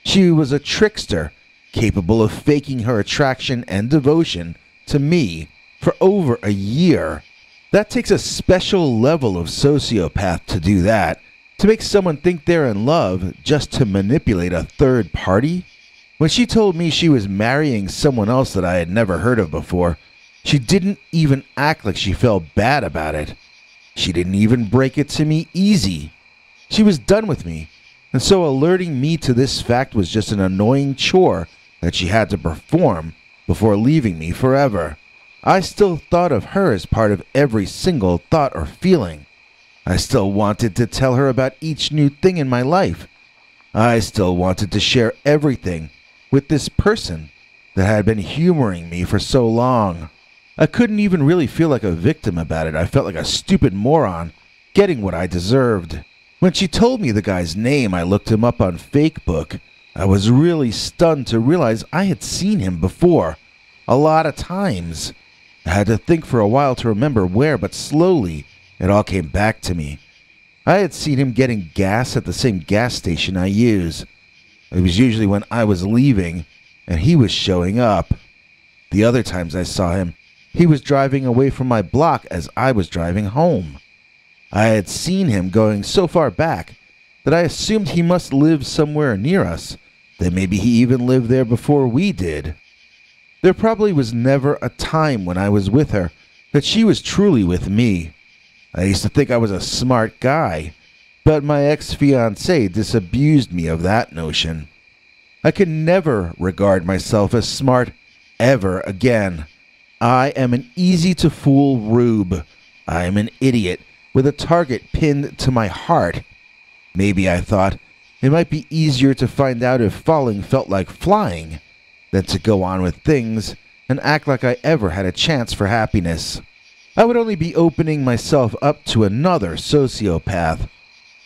[SPEAKER 1] She was a trickster, capable of faking her attraction and devotion to me for over a year. That takes a special level of sociopath to do that. To make someone think they're in love just to manipulate a third party? When she told me she was marrying someone else that I had never heard of before, she didn't even act like she felt bad about it. She didn't even break it to me easy. She was done with me, and so alerting me to this fact was just an annoying chore that she had to perform before leaving me forever. I still thought of her as part of every single thought or feeling. I still wanted to tell her about each new thing in my life. I still wanted to share everything with this person that had been humoring me for so long. I couldn't even really feel like a victim about it. I felt like a stupid moron, getting what I deserved. When she told me the guy's name, I looked him up on Facebook. I was really stunned to realize I had seen him before, a lot of times. I had to think for a while to remember where, but slowly it all came back to me. I had seen him getting gas at the same gas station I use. It was usually when I was leaving, and he was showing up. The other times I saw him, he was driving away from my block as I was driving home. I had seen him going so far back that I assumed he must live somewhere near us, that maybe he even lived there before we did. There probably was never a time when I was with her that she was truly with me. I used to think I was a smart guy, but my ex-fiancée disabused me of that notion. I could never regard myself as smart ever again. I am an easy-to-fool rube. I am an idiot with a target pinned to my heart. Maybe, I thought, it might be easier to find out if falling felt like flying than to go on with things and act like I ever had a chance for happiness. I would only be opening myself up to another sociopath.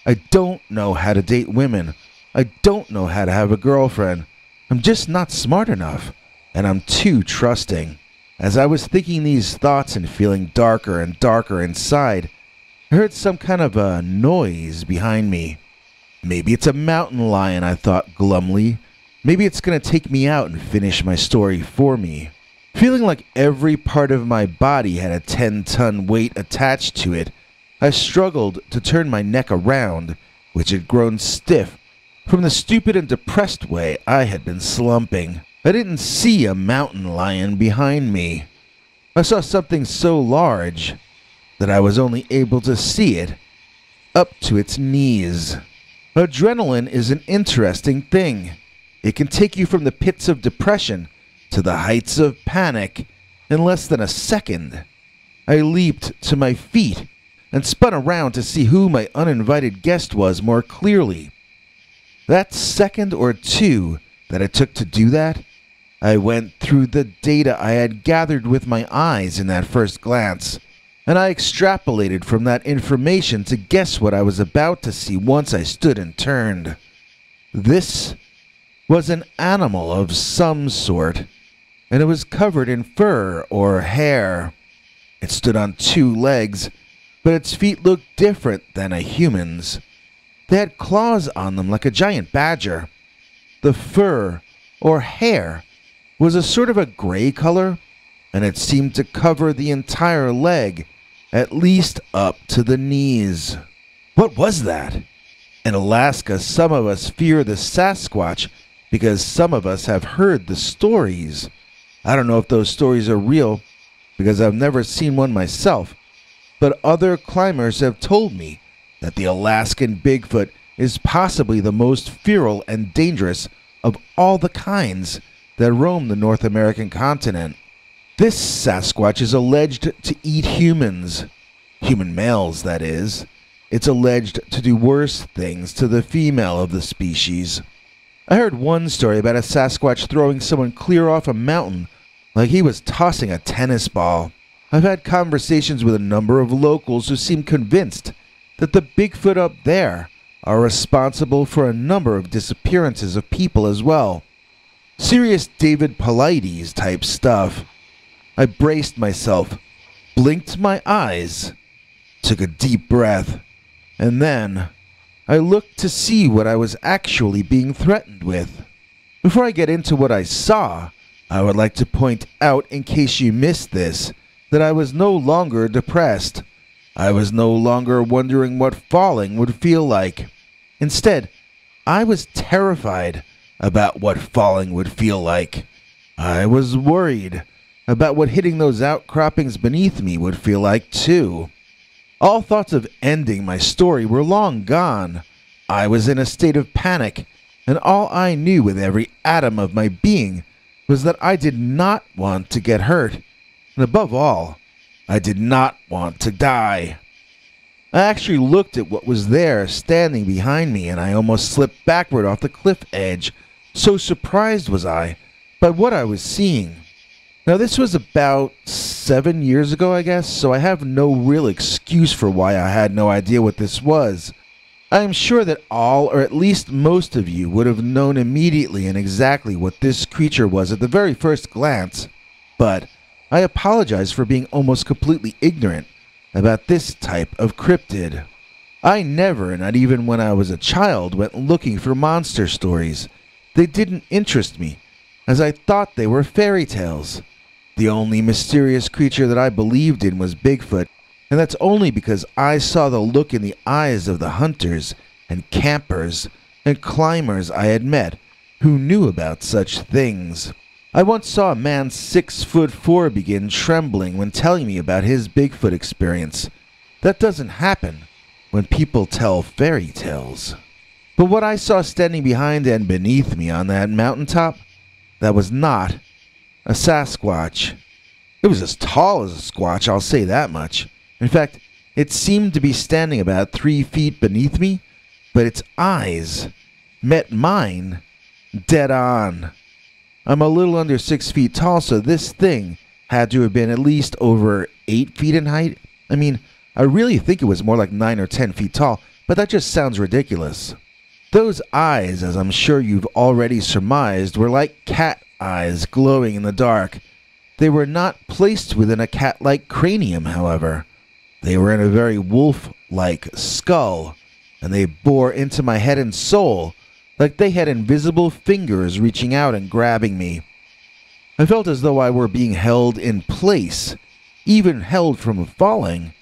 [SPEAKER 1] I don't know how to date women. I don't know how to have a girlfriend. I'm just not smart enough, and I'm too trusting. As I was thinking these thoughts and feeling darker and darker inside, I heard some kind of a noise behind me. Maybe it's a mountain lion, I thought glumly. Maybe it's going to take me out and finish my story for me. Feeling like every part of my body had a 10-ton weight attached to it, I struggled to turn my neck around, which had grown stiff from the stupid and depressed way I had been slumping. I didn't see a mountain lion behind me. I saw something so large that I was only able to see it up to its knees. Adrenaline is an interesting thing. It can take you from the pits of depression to the heights of panic in less than a second. I leaped to my feet and spun around to see who my uninvited guest was more clearly. That second or two that it took to do that, I went through the data I had gathered with my eyes in that first glance, and I extrapolated from that information to guess what I was about to see once I stood and turned. This was an animal of some sort, and it was covered in fur or hair. It stood on 2 legs, but its feet looked different than a human's. They had claws on them like a giant badger. The fur, or hair, was a sort of a gray color, and it seemed to cover the entire leg, at least up to the knees. What was that? In Alaska, some of us fear the Sasquatch because some of us have heard the stories. I don't know if those stories are real, because I've never seen one myself, but other climbers have told me that the Alaskan Bigfoot is possibly the most feral and dangerous of all the kinds that roam the North American continent. This Sasquatch is alleged to eat humans. Human males, that is. It's alleged to do worse things to the female of the species. I heard one story about a Sasquatch throwing someone clear off a mountain like he was tossing a tennis ball. I've had conversations with a number of locals who seem convinced that the Bigfoot up there are responsible for a number of disappearances of people as well. Serious David Paulides type stuff. I braced myself, blinked my eyes, took a deep breath, and then I looked to see what I was actually being threatened with. Before I get into what I saw, I would like to point out, in case you missed this, that I was no longer depressed. I was no longer wondering what falling would feel like. Instead, I was terrified about what falling would feel like. I was worried about what hitting those outcroppings beneath me would feel like too. All thoughts of ending my story were long gone. I was in a state of panic, and all I knew with every atom of my being was that I did not want to get hurt, and above all, I did not want to die. I actually looked at what was there standing behind me, and I almost slipped backward off the cliff edge, so surprised was I by what I was seeing. Now, this was about 7 years ago, I guess, so I have no real excuse for why I had no idea what this was. I am sure that all, or at least most of you, would have known immediately and exactly what this creature was at the very first glance, but I apologize for being almost completely ignorant about this type of cryptid. I never, not even when I was a child, went looking for monster stories. They didn't interest me, as I thought they were fairy tales. The only mysterious creature that I believed in was Bigfoot, and that's only because I saw the look in the eyes of the hunters and campers and climbers I had met who knew about such things. I once saw a man 6'4" begin trembling when telling me about his Bigfoot experience. That doesn't happen when people tell fairy tales. But what I saw standing behind and beneath me on that mountaintop, that was not a Sasquatch. It was as tall as a squatch, I'll say that much. In fact, it seemed to be standing about 3 feet beneath me, but its eyes met mine dead on. I'm a little under 6 feet tall, so this thing had to have been at least over 8 feet in height. I mean, I really think it was more like 9 or 10 feet tall, but that just sounds ridiculous. Those eyes, as I'm sure you've already surmised, were like cat eyes glowing in the dark. They were not placed within a cat-like cranium, however. They were in a very wolf-like skull, and they bore into my head and soul like they had invisible fingers reaching out and grabbing me. I felt as though I were being held in place, even held from falling,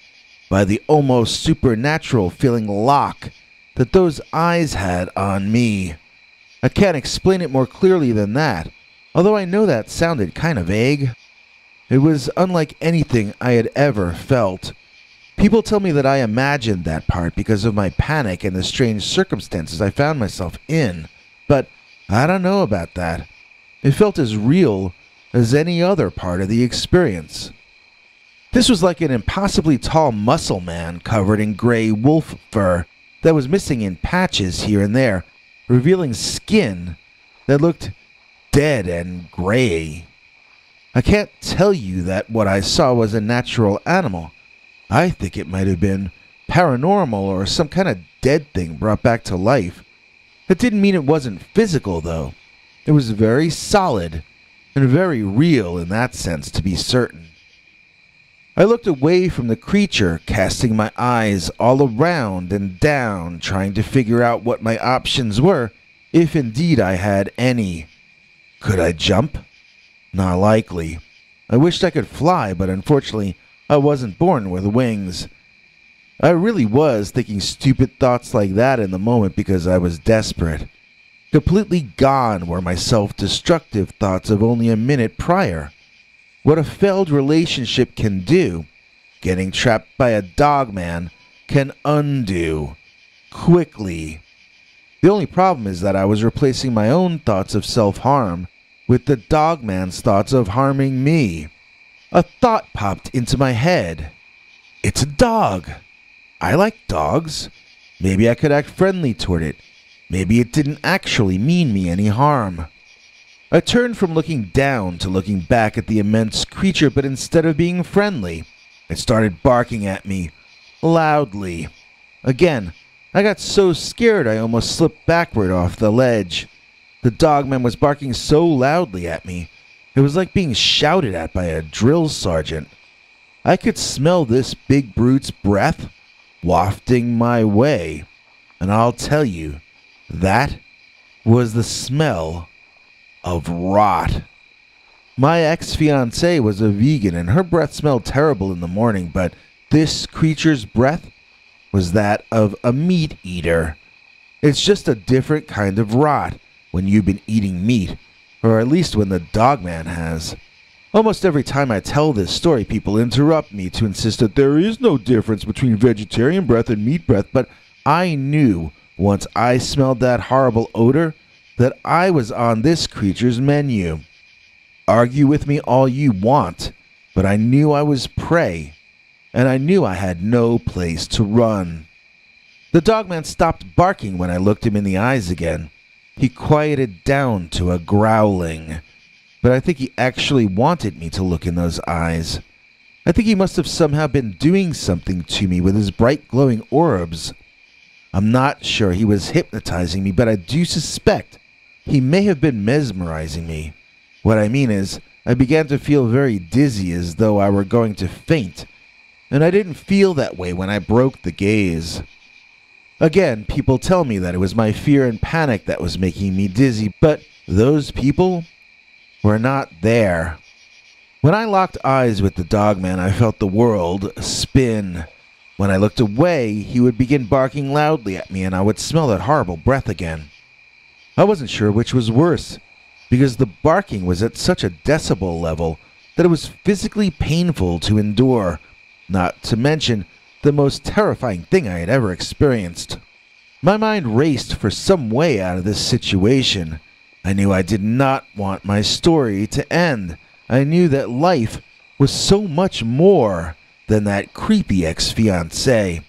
[SPEAKER 1] by the almost supernatural feeling lock that those eyes had on me. I can't explain it more clearly than that, although I know that sounded kind of vague. It was unlike anything I had ever felt. People tell me that I imagined that part because of my panic and the strange circumstances I found myself in, but I don't know about that. It felt as real as any other part of the experience. This was like an impossibly tall muscle man covered in gray wolf fur that was missing in patches here and there, revealing skin that looked dead and gray. I can't tell you that what I saw was a natural animal. I think it might have been paranormal or some kind of dead thing brought back to life. That didn't mean it wasn't physical, though. It was very solid and very real in that sense, to be certain. I looked away from the creature, casting my eyes all around and down, trying to figure out what my options were, if indeed I had any. Could I jump? Not likely. I wished I could fly, but unfortunately, I wasn't born with wings. I really was thinking stupid thoughts like that in the moment because I was desperate. Completely gone were my self-destructive thoughts of only a minute prior. What a failed relationship can do, getting trapped by a dogman, can undo. Quickly. The only problem is that I was replacing my own thoughts of self-harm with the dogman's thoughts of harming me. A thought popped into my head. It's a dog. I like dogs. Maybe I could act friendly toward it. Maybe it didn't actually mean me any harm. I turned from looking down to looking back at the immense creature, but instead of being friendly, it started barking at me, loudly. Again, I got so scared I almost slipped backward off the ledge. The dogman was barking so loudly at me, it was like being shouted at by a drill sergeant. I could smell this big brute's breath wafting my way, and I'll tell you, that was the smell of rot. My ex-fiancée was a vegan and her breath smelled terrible in the morning, but this creature's breath was that of a meat eater. It's just a different kind of rot when you've been eating meat, or at least when the dogman has. Almost every time I tell this story, people interrupt me to insist that there is no difference between vegetarian breath and meat breath, but I knew once I smelled that horrible odor that I was on this creature's menu. Argue with me all you want, but I knew I was prey, and I knew I had no place to run. The dogman stopped barking when I looked him in the eyes again. He quieted down to a growling, but I think he actually wanted me to look in those eyes. I think he must have somehow been doing something to me with his bright glowing orbs. I'm not sure he was hypnotizing me, but I do suspect he may have been mesmerizing me. What I mean is, I began to feel very dizzy as though I were going to faint, and I didn't feel that way when I broke the gaze. Again, people tell me that it was my fear and panic that was making me dizzy, but those people were not there. When I locked eyes with the dogman, I felt the world spin. When I looked away, he would begin barking loudly at me and I would smell that horrible breath again. I wasn't sure which was worse, because the barking was at such a decibel level that it was physically painful to endure, not to mention the most terrifying thing I had ever experienced. My mind raced for some way out of this situation. I knew I did not want my story to end. I knew that life was so much more than that creepy ex-fiancée.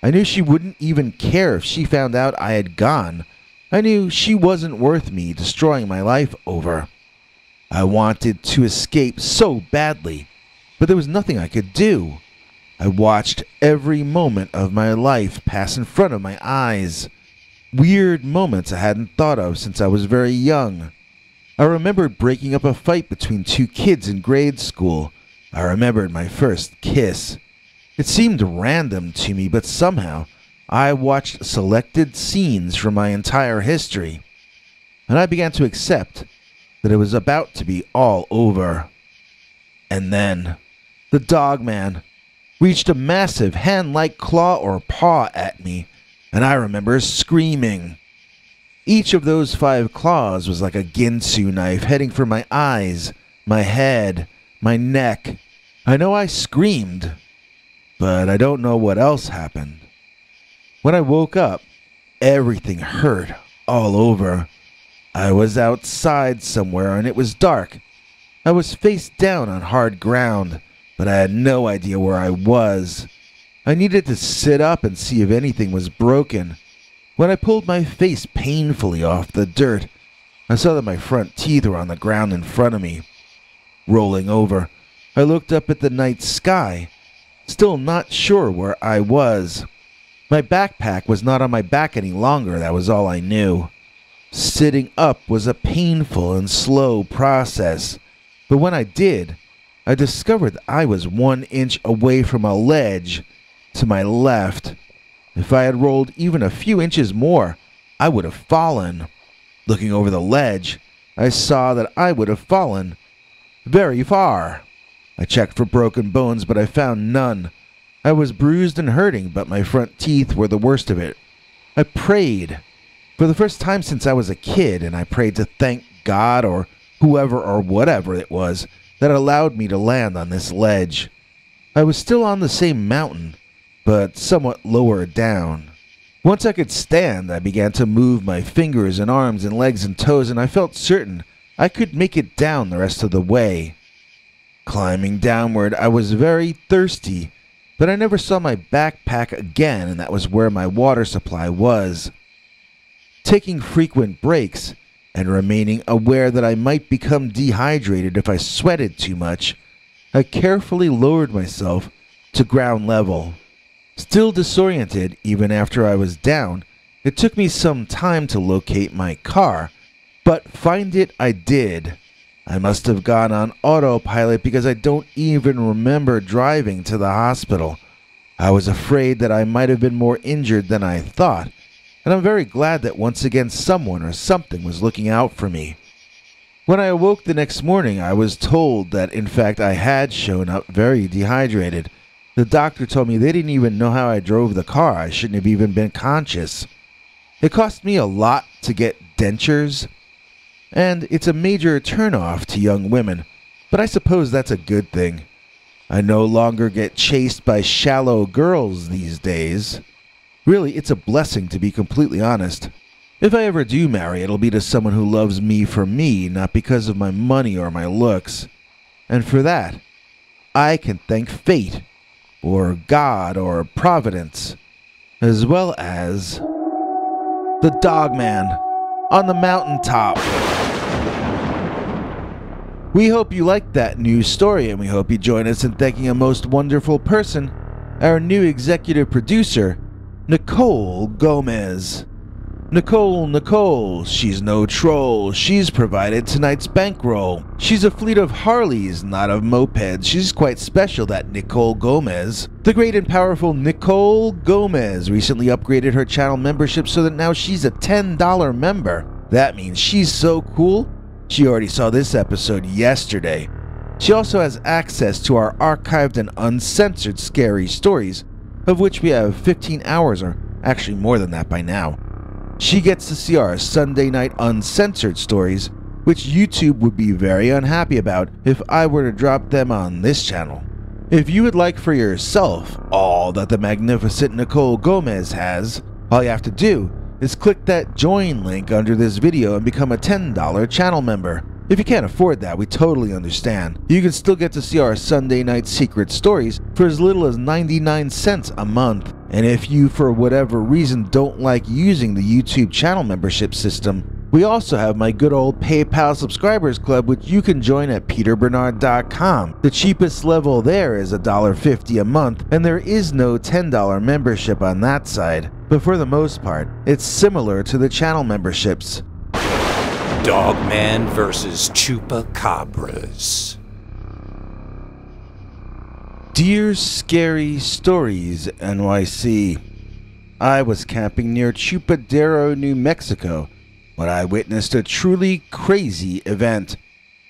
[SPEAKER 1] I knew she wouldn't even care if she found out I had gone. I knew she wasn't worth me destroying my life over. I wanted to escape so badly, but there was nothing I could do. I watched every moment of my life pass in front of my eyes. Weird moments I hadn't thought of since I was very young. I remembered breaking up a fight between two kids in grade school. I remembered my first kiss. It seemed random to me, but somehow I watched selected scenes from my entire history, and I began to accept that it was about to be all over. And then, the Dogman reached a massive hand-like claw or paw at me, and I remember screaming. Each of those 5 claws was like a Ginsu knife heading for my eyes, my head, my neck. I know I screamed, but I don't know what else happened. When I woke up, everything hurt all over. I was outside somewhere and it was dark. I was face down on hard ground, but I had no idea where I was. I needed to sit up and see if anything was broken. When I pulled my face painfully off the dirt, I saw that my front teeth were on the ground in front of me. Rolling over, I looked up at the night sky, still not sure where I was. My backpack was not on my back any longer, that was all I knew. Sitting up was a painful and slow process, but when I did, I discovered that I was 1 inch away from a ledge to my left. If I had rolled even a few inches more, I would have fallen. Looking over the ledge, I saw that I would have fallen very far. I checked for broken bones, but I found none. I was bruised and hurting, but my front teeth were the worst of it. I prayed. For the first time since I was a kid, and I prayed to thank God or whoever or whatever it was that allowed me to land on this ledge. I was still on the same mountain, but somewhat lower down. Once I could stand, I began to move my fingers and arms and legs and toes, and I felt certain I could make it down the rest of the way. Climbing downward, I was very thirsty, but I never saw my backpack again, and that was where my water supply was. Taking frequent breaks and remaining aware that I might become dehydrated if I sweated too much, I carefully lowered myself to ground level. Still disoriented even after I was down, it took me some time to locate my car, but find it I did. I must have gone on autopilot because I don't even remember driving to the hospital. I was afraid that I might have been more injured than I thought, and I'm very glad that once again someone or something was looking out for me. When I awoke the next morning, I was told that in fact I had shown up very dehydrated. The doctor told me they didn't even know how I drove the car. I shouldn't have even been conscious. It cost me a lot to get dentures, and it's a major turnoff to young women, but I suppose that's a good thing. I no longer get chased by shallow girls these days. Really, it's a blessing, to be completely honest. If I ever do marry, it'll be to someone who loves me for me, not because of my money or my looks. And for that, I can thank fate, or God, or Providence, as well as the Dogman on the mountaintop. We hope you liked that news story, and we hope you join us in thanking a most wonderful person, our new executive producer, Nicole Gomez. Nicole, she's no troll. She's provided tonight's bankroll. She's a fleet of Harleys, not of mopeds. She's quite special, that Nicole Gomez. The great and powerful Nicole Gomez recently upgraded her channel membership so that now she's a $10 member. That means she's so cool, she already saw this episode yesterday. She also has access to our archived and uncensored scary stories, of which we have 15 hours, or actually more than that by now. She gets to see our Sunday night uncensored stories, which YouTube would be very unhappy about if I were to drop them on this channel. If you would like for yourself all that the magnificent Nicole Gomez has, all you have to do is click that join link under this video and become a $10 channel member. If you can't afford that, we totally understand. You can still get to see our Sunday night secret stories for as little as 99 cents a month. And if you, for whatever reason, don't like using the YouTube channel membership system, we also have my good old PayPal subscribers club, which you can join at peterbernard.com. The cheapest level there is $1.50 a month, and there is no $10 membership on that side. But for the most part, it's similar to the channel memberships.
[SPEAKER 2] Dogman vs. Chupacabras.
[SPEAKER 1] Dear Scary Stories NYC, I was camping near Chupadero, New Mexico, when I witnessed a truly crazy event.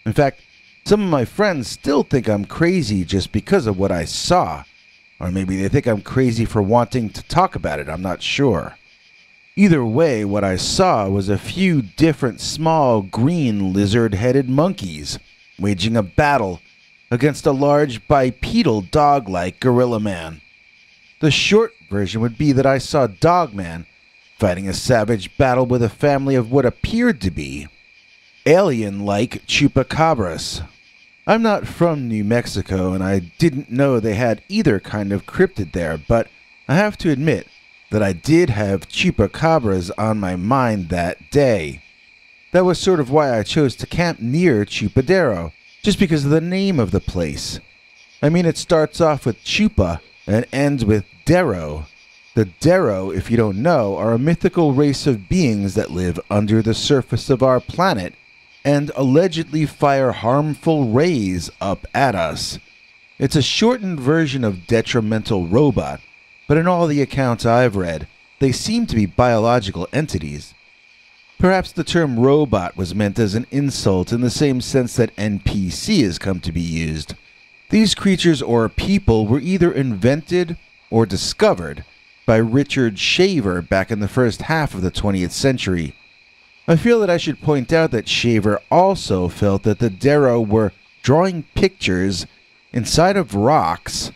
[SPEAKER 1] In fact, some of my friends still think I'm crazy just because of what I saw. Or maybe they think I'm crazy for wanting to talk about it, I'm not sure. Either way, what I saw was a few different small green lizard-headed monkeys waging a battle against a large bipedal dog-like gorilla man. The short version would be that I saw Dogman fighting a savage battle with a family of what appeared to be alien-like chupacabras. I'm not from New Mexico, and I didn't know they had either kind of cryptid there, but I have to admit that I did have chupacabras on my mind that day. That was sort of why I chose to camp near Chupadero, just because of the name of the place. I mean, it starts off with chupa and ends with dero. The Dero, if you don't know, are a mythical race of beings that live under the surface of our planet and allegedly fire harmful rays up at us. It's a shortened version of detrimental robot, but in all the accounts I've read, they seem to be biological entities. Perhaps the term robot was meant as an insult in the same sense that NPC has come to be used. These creatures or people were either invented or discovered by Richard Shaver back in the first half of the 20th century. I feel that I should point out that Shaver also felt that the Dero were drawing pictures inside of rocks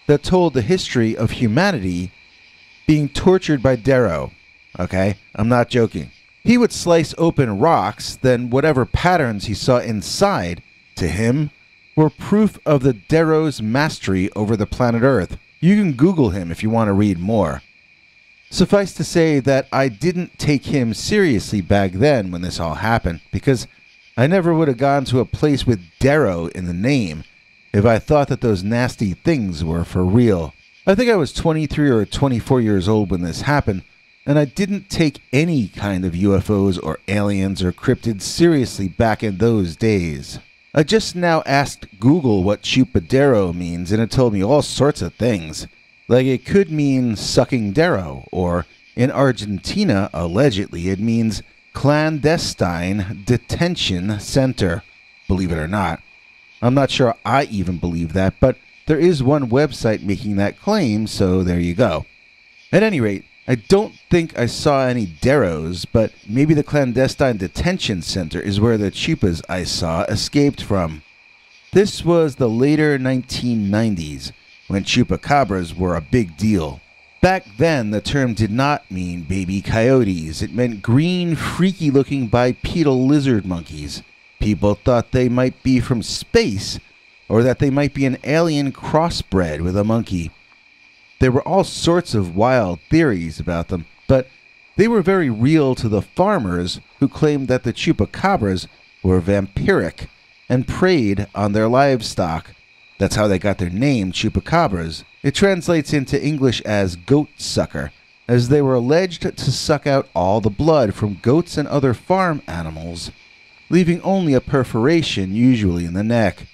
[SPEAKER 1] that told the history of humanity being tortured by Dero. Okay? I'm not joking. He would slice open rocks, then whatever patterns he saw inside, to him, were proof of the Dero's mastery over the planet Earth. You can Google him if you want to read more. Suffice to say that I didn't take him seriously back then when this all happened, because I never would have gone to a place with Dero in the name if I thought that those nasty things were for real. I think I was 23 or 24 years old when this happened, and I didn't take any kind of UFOs or aliens or cryptids seriously back in those days. I just now asked Google what Chupadero means, and it told me all sorts of things. Like it could mean sucking Dero, or in Argentina, allegedly, it means clandestine detention center. Believe it or not. I'm not sure I even believe that, but there is one website making that claim, so there you go. At any rate, I don't think I saw any Deros, but maybe the clandestine detention center is where the chupas I saw escaped from. This was the later 1990s, when chupacabras were a big deal. Back then, the term did not mean baby coyotes. It meant green, freaky-looking bipedal lizard monkeys. People thought they might be from space, or that they might be an alien crossbred with a monkey. There were all sorts of wild theories about them, but they were very real to the farmers who claimed that the chupacabras were vampiric and preyed on their livestock. That's how they got their name, chupacabras. It translates into English as goat sucker, as they were alleged to suck out all the blood from goats and other farm animals, leaving only a perforation, usually in the neck.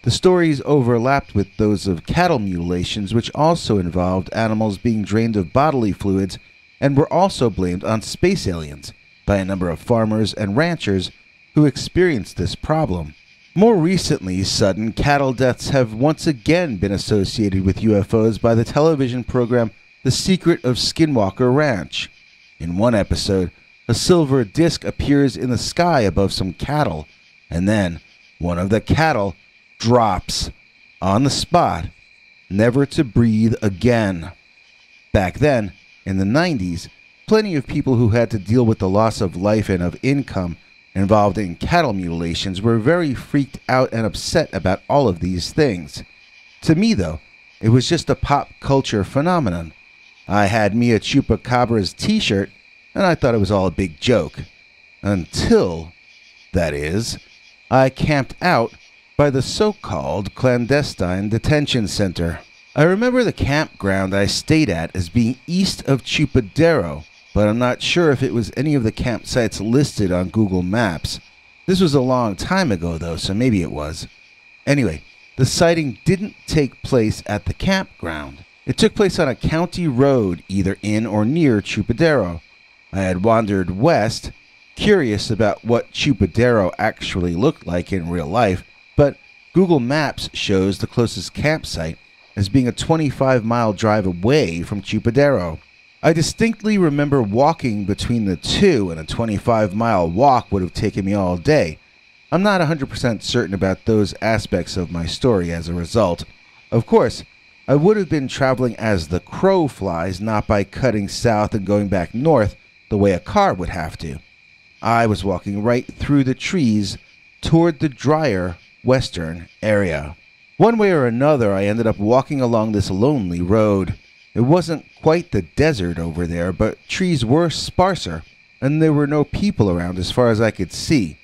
[SPEAKER 1] The stories overlapped with those of cattle mutilations, which also involved animals being drained of bodily fluids and were also blamed on space aliens by a number of farmers and ranchers who experienced this problem. More recently, sudden cattle deaths have once again been associated with UFOs by the television program The Secret of Skinwalker Ranch. In one episode, a silver disc appears in the sky above some cattle, and then one of the cattle drops on the spot, never to breathe again. Back then, in the 90s, plenty of people who had to deal with the loss of life and of income involved in cattle mutilations were very freaked out and upset about all of these things. To me, though, it was just a pop culture phenomenon. I had me a Chupacabras t-shirt, and I thought it was all a big joke. Until, that is, I camped out by the so-called clandestine detention center. I remember the campground I stayed at as being east of Chupadero, but I'm not sure if it was any of the campsites listed on Google Maps. This was a long time ago, though, so maybe it was. Anyway, the sighting didn't take place at the campground. It took place on a county road either in or near Chupadero. I had wandered west, curious about what Chupadero actually looked like in real life, but Google Maps shows the closest campsite as being a 25-mile drive away from Chupadero. I distinctly remember walking between the two, and a 25-mile walk would have taken me all day. I'm not 100% certain about those aspects of my story as a result. Of course, I would have been traveling as the crow flies, not by cutting south and going back north the way a car would have to. I was walking right through the trees toward the drier western area. One way or another, I ended up walking along this lonely road. It wasn't quite the desert over there, but trees were sparser, and there were no people around as far as I could see.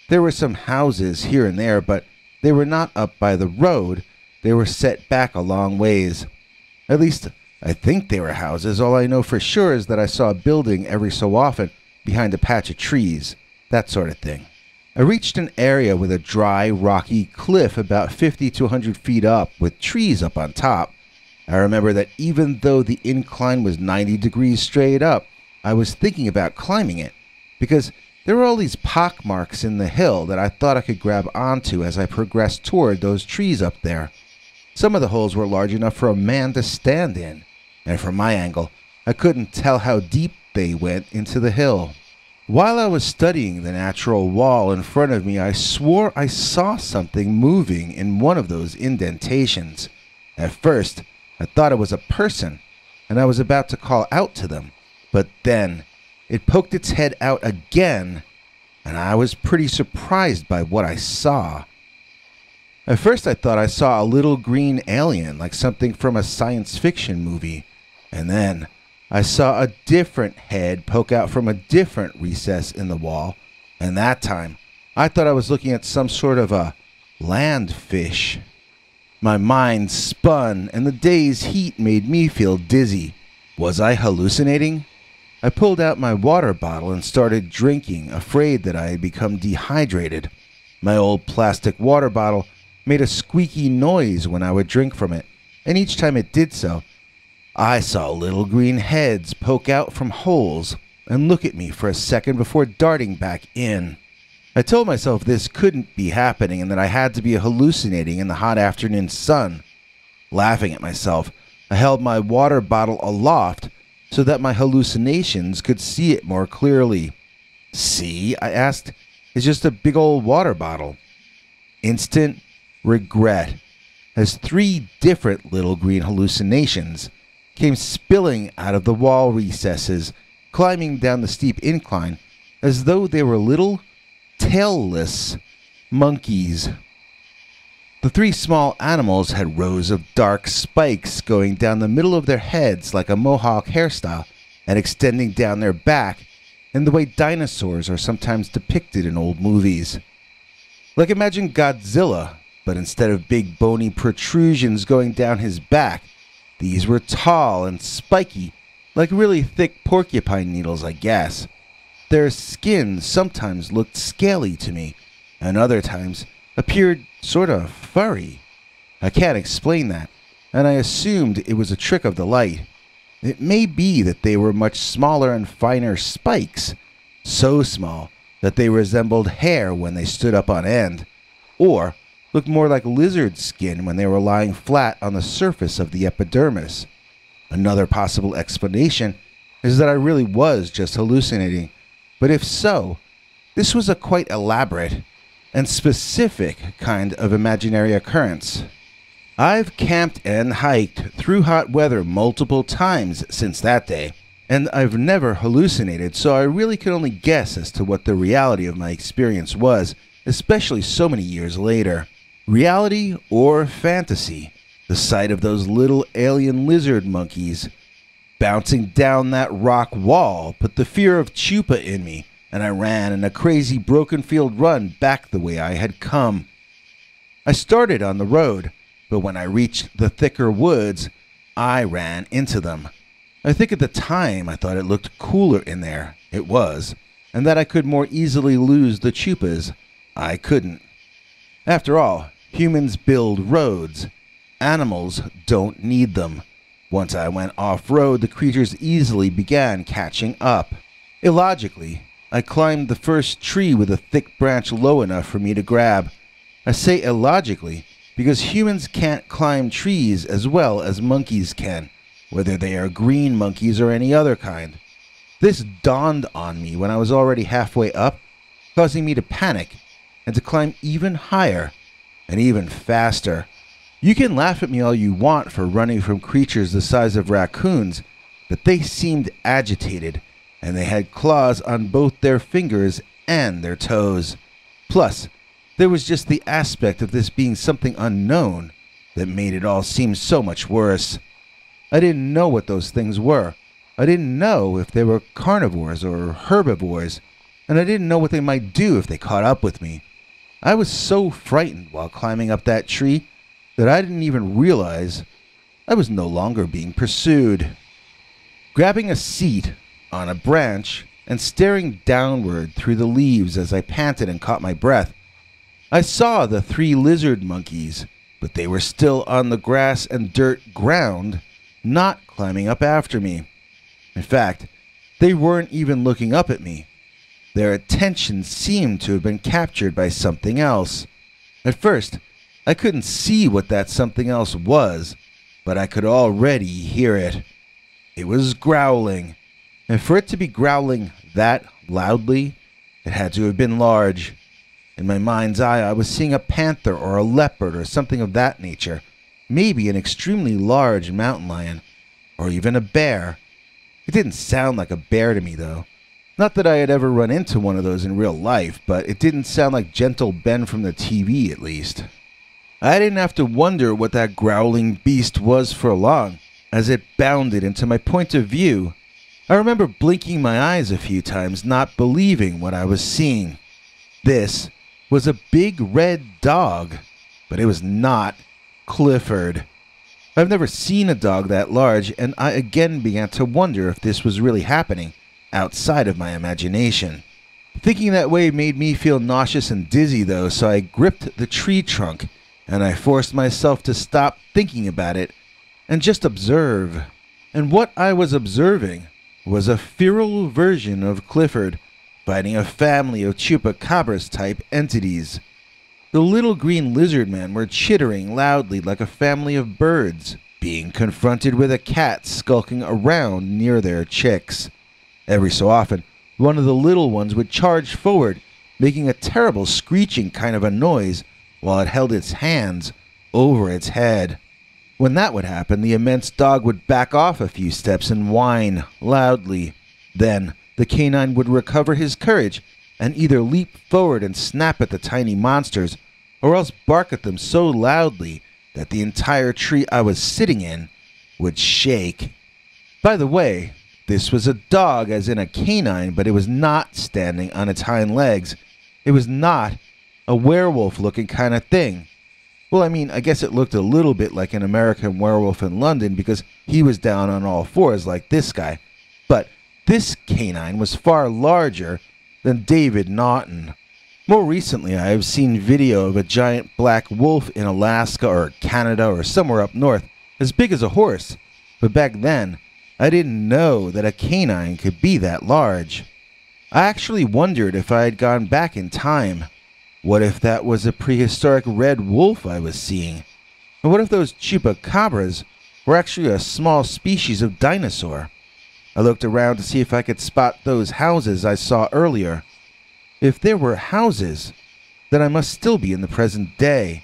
[SPEAKER 1] There were some houses here and there, but they were not up by the road. They were set back a long ways. At least, I think they were houses. All I know for sure is that I saw a building every so often behind a patch of trees, that sort of thing. I reached an area with a dry, rocky cliff about 50 to 100 feet up with trees up on top. I remember that even though the incline was 90 degrees straight up, I was thinking about climbing it, because there were all these pock marks in the hill that I thought I could grab onto as I progressed toward those trees up there. Some of the holes were large enough for a man to stand in, and from my angle, I couldn't tell how deep they went into the hill. While I was studying the natural wall in front of me, I swore I saw something moving in one of those indentations. At first, I thought it was a person, and I was about to call out to them, but then it poked its head out again, and I was pretty surprised by what I saw. At first I thought I saw a little green alien, like something from a science fiction movie, and then I saw a different head poke out from a different recess in the wall, and that time I thought I was looking at some sort of a land fish. My mind spun, and the day's heat made me feel dizzy. Was I hallucinating? I pulled out my water bottle and started drinking, afraid that I had become dehydrated. My old plastic water bottle made a squeaky noise when I would drink from it, and each time it did so, I saw little green heads poke out from holes and look at me for a second before darting back in. I told myself this couldn't be happening and that I had to be hallucinating in the hot afternoon sun. Laughing at myself, I held my water bottle aloft so that my hallucinations could see it more clearly. "See?" I asked. "It's just a big old water bottle." Instant regret, as 3 different little green hallucinations came spilling out of the wall recesses, climbing down the steep incline as though they were little, tailless monkeys. The 3 small animals had rows of dark spikes going down the middle of their heads like a mohawk hairstyle and extending down their back in the way dinosaurs are sometimes depicted in old movies. Like imagine Godzilla, but instead of big bony protrusions going down his back, these were tall and spiky, like really thick porcupine needles, I guess. Their skin sometimes looked scaly to me, and other times appeared sort of furry. I can't explain that, and I assumed it was a trick of the light. It may be that they were much smaller and finer spikes, so small that they resembled hair when they stood up on end, or looked more like lizard skin when they were lying flat on the surface of the epidermis. Another possible explanation is that I really was just hallucinating, but if so, this was a quite elaborate and specific kind of imaginary occurrence. I've camped and hiked through hot weather multiple times since that day, and I've never hallucinated, so I really could only guess as to what the reality of my experience was, especially so many years later. Reality or fantasy? The sight of those little alien lizard monkeys bouncing down that rock wall put the fear of Chupa in me, and I ran in a crazy broken field run back the way I had come. I started on the road, but when I reached the thicker woods, I ran into them. I think at the time I thought it looked cooler in there. It was, and that I could more easily lose the Chupas. I couldn't. After all, humans build roads. Animals don't need them. Once I went off-road, the creatures easily began catching up. Illogically, I climbed the first tree with a thick branch low enough for me to grab. I say illogically because humans can't climb trees as well as monkeys can, whether they are green monkeys or any other kind. This dawned on me when I was already halfway up, causing me to panic and to climb even higher and even faster. You can laugh at me all you want for running from creatures the size of raccoons, but they seemed agitated, and they had claws on both their fingers and their toes. Plus, there was just the aspect of this being something unknown that made it all seem so much worse. I didn't know what those things were. I didn't know if they were carnivores or herbivores, and I didn't know what they might do if they caught up with me. I was so frightened while climbing up that tree that I didn't even realize I was no longer being pursued. Grabbing a seat on a branch and staring downward through the leaves as I panted and caught my breath, I saw the 3 lizard monkeys, but they were still on the grass and dirt ground, not climbing up after me. In fact, they weren't even looking up at me. Their attention seemed to have been captured by something else. At first, I couldn't see what that something else was, but I could already hear it. It was growling, and for it to be growling that loudly, it had to have been large. In my mind's eye, I was seeing a panther or a leopard or something of that nature, maybe an extremely large mountain lion, or even a bear. It didn't sound like a bear to me, though. Not that I had ever run into one of those in real life, but it didn't sound like Gentle Ben from the TV, at least. I didn't have to wonder what that growling beast was for long, as it bounded into my point of view. I remember blinking my eyes a few times, not believing what I was seeing. This was a big red dog, but it was not Clifford. I've never seen a dog that large, and I again began to wonder if this was really happening outside of my imagination. Thinking that way made me feel nauseous and dizzy, though, so I gripped the tree trunk, and I forced myself to stop thinking about it and just observe. And what I was observing was a feral version of Clifford fighting a family of chupacabras type entities. The little green lizard men were chittering loudly like a family of birds, being confronted with a cat skulking around near their chicks. Every so often, one of the little ones would charge forward, making a terrible screeching kind of a noise while it held its hands over its head. When that would happen, the immense dog would back off a few steps and whine loudly. Then, the canine would recover his courage and either leap forward and snap at the tiny monsters, or else bark at them so loudly that the entire tree I was sitting in would shake. By the way, this was a dog as in a canine, but it was not standing on its hind legs. It was not a werewolf-looking kind of thing. Well, I mean, I guess it looked a little bit like an American werewolf in London because he was down on all fours like this guy. But this canine was far larger than David Naughton. More recently, I have seen video of a giant black wolf in Alaska or Canada or somewhere up north, as big as a horse. But back then, I didn't know that a canine could be that large. I actually wondered if I had gone back in time. What if that was a prehistoric red wolf I was seeing? And what if those chupacabras were actually a small species of dinosaur? I looked around to see if I could spot those houses I saw earlier. If there were houses, then I must still be in the present day.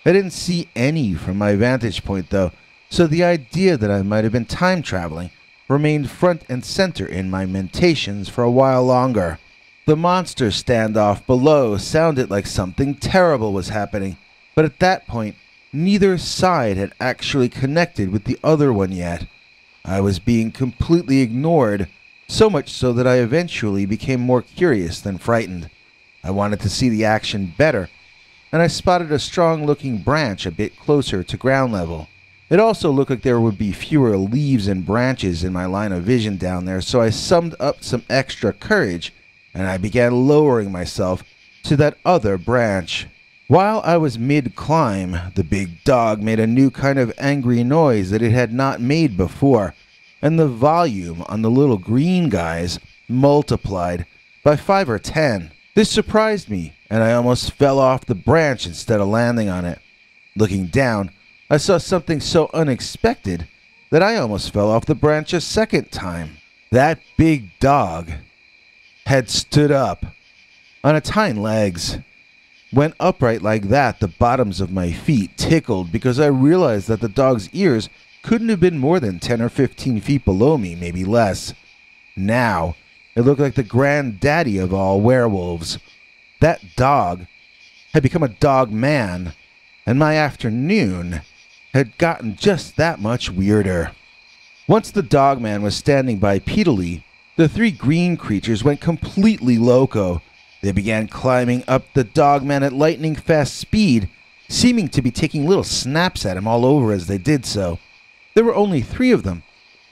[SPEAKER 1] I didn't see any from my vantage point, though, so the idea that I might have been time traveling remained front and center in my mentations for a while longer. The monster standoff below sounded like something terrible was happening, but at that point, neither side had actually connected with the other one yet. I was being completely ignored, so much so that I eventually became more curious than frightened. I wanted to see the action better, and I spotted a strong-looking branch a bit closer to ground level. It also looked like there would be fewer leaves and branches in my line of vision down there, so I summed up some extra courage, and I began lowering myself to that other branch. While I was mid-climb, the big dog made a new kind of angry noise that it had not made before, and the volume on the little green guys multiplied by 5 or 10. This surprised me, and I almost fell off the branch instead of landing on it. Looking down, I saw something so unexpected that I almost fell off the branch a second time. That big dog had stood up on its hind legs. When upright like that, the bottoms of my feet tickled because I realized that the dog's ears couldn't have been more than 10 or 15 feet below me, maybe less. Now, it looked like the granddaddy of all werewolves. That dog had become a dog man, and my afternoon had gotten just that much weirder. Once the dog man was standing bipedally, the 3 green creatures went completely loco. They began climbing up the dogman at lightning-fast speed, seeming to be taking little snaps at him all over as they did so. There were only 3 of them,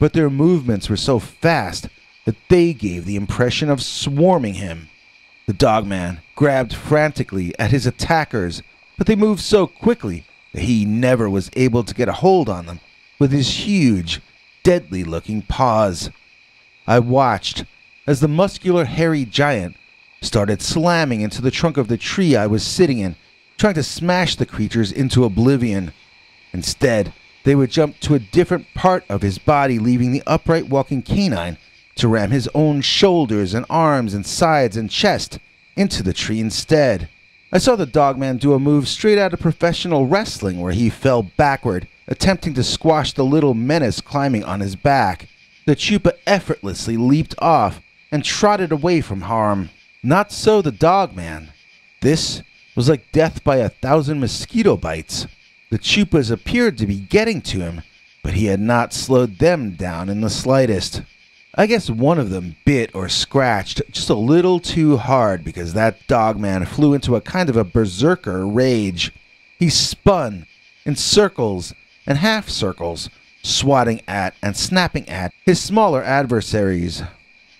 [SPEAKER 1] but their movements were so fast that they gave the impression of swarming him. The dogman grabbed frantically at his attackers, but they moved so quickly that he never was able to get a hold on them with his huge, deadly-looking paws. I watched as the muscular, hairy giant started slamming into the trunk of the tree I was sitting in, trying to smash the creatures into oblivion. Instead, they would jump to a different part of his body, leaving the upright walking canine to ram his own shoulders and arms and sides and chest into the tree instead. I saw the dogman do a move straight out of professional wrestling where he fell backward, attempting to squash the little menace climbing on his back. The chupa effortlessly leaped off and trotted away from harm. Not so the dogman. This was like death by 1,000 mosquito bites. The chupas appeared to be getting to him, but he had not slowed them down in the slightest. I guess one of them bit or scratched just a little too hard because that dogman flew into a kind of a berserker rage. He spun in circles and half circles, swatting at and snapping at his smaller adversaries.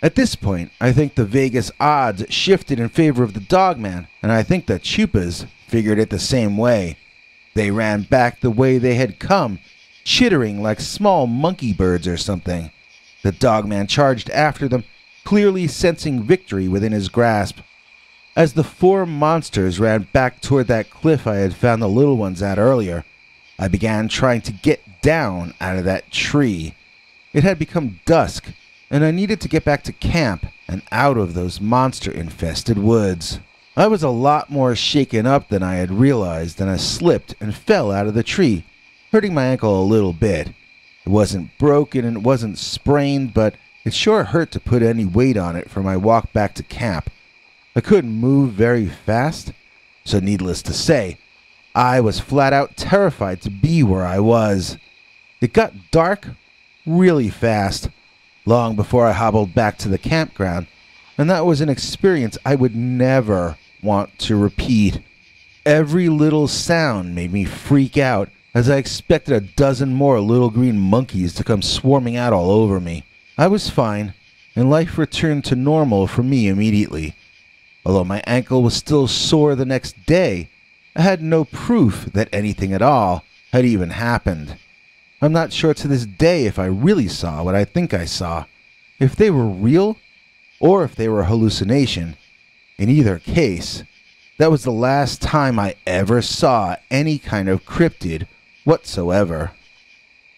[SPEAKER 1] At this point, I think the Vegas odds shifted in favor of the dogman, and I think the chupas figured it the same way. They ran back the way they had come, chittering like small monkey birds or something. The dogman charged after them, clearly sensing victory within his grasp. As the 4 monsters ran back toward that cliff I had found the little ones at earlier, I began trying to get down out of that tree. It had become dusk, and I needed to get back to camp and out of those monster-infested woods. I was a lot more shaken up than I had realized, and I slipped and fell out of the tree, hurting my ankle a little bit. It wasn't broken and it wasn't sprained, but it sure hurt to put any weight on it for my walk back to camp. I couldn't move very fast, so needless to say, I was flat out terrified to be where I was. It got dark really fast, long before I hobbled back to the campground, and that was an experience I would never want to repeat. Every little sound made me freak out, as I expected a dozen more little green monkeys to come swarming out all over me. I was fine, and life returned to normal for me immediately. Although my ankle was still sore the next day, I had no proof that anything at all had even happened. I'm not sure to this day if I really saw what I think I saw, if they were real, or if they were a hallucination. In either case, that was the last time I ever saw any kind of cryptid whatsoever.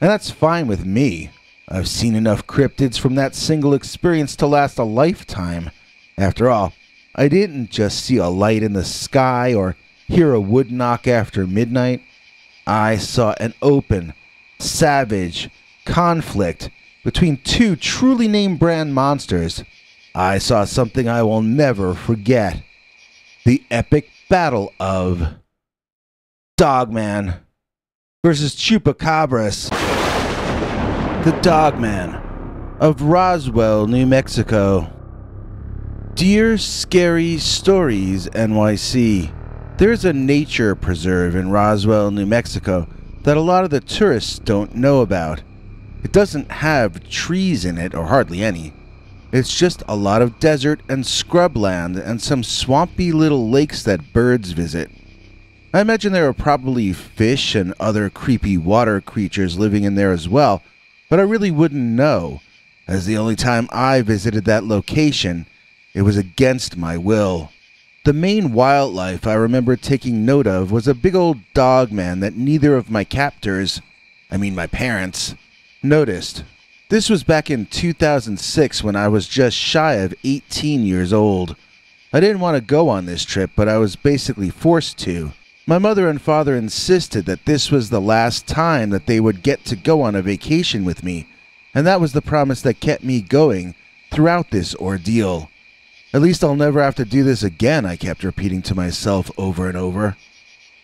[SPEAKER 1] And that's fine with me. I've seen enough cryptids from that single experience to last a lifetime. After all, I didn't just see a light in the sky or hear a wood knock after midnight. I saw an open, savage conflict between 2 truly name-brand monsters. I saw something I will never forget. The epic battle of Dogman versus Chupacabras. The Dogman of Roswell, New Mexico. Dear Scary Stories NYC. There's a nature preserve in Roswell, New Mexico that a lot of the tourists don't know about. It doesn't have trees in it, or hardly any. It's just a lot of desert and scrubland and some swampy little lakes that birds visit. I imagine there are probably fish and other creepy water creatures living in there as well, but I really wouldn't know, as the only time I visited that location, it was against my will. The main wildlife I remember taking note of was a big old dogman that neither of my captors, my parents, noticed. This was back in 2006 when I was just shy of 18 years old. I didn't want to go on this trip, but I was basically forced to. My mother and father insisted that this was the last time that they would get to go on a vacation with me, and that was the promise that kept me going throughout this ordeal. At least I'll never have to do this again, I kept repeating to myself over and over.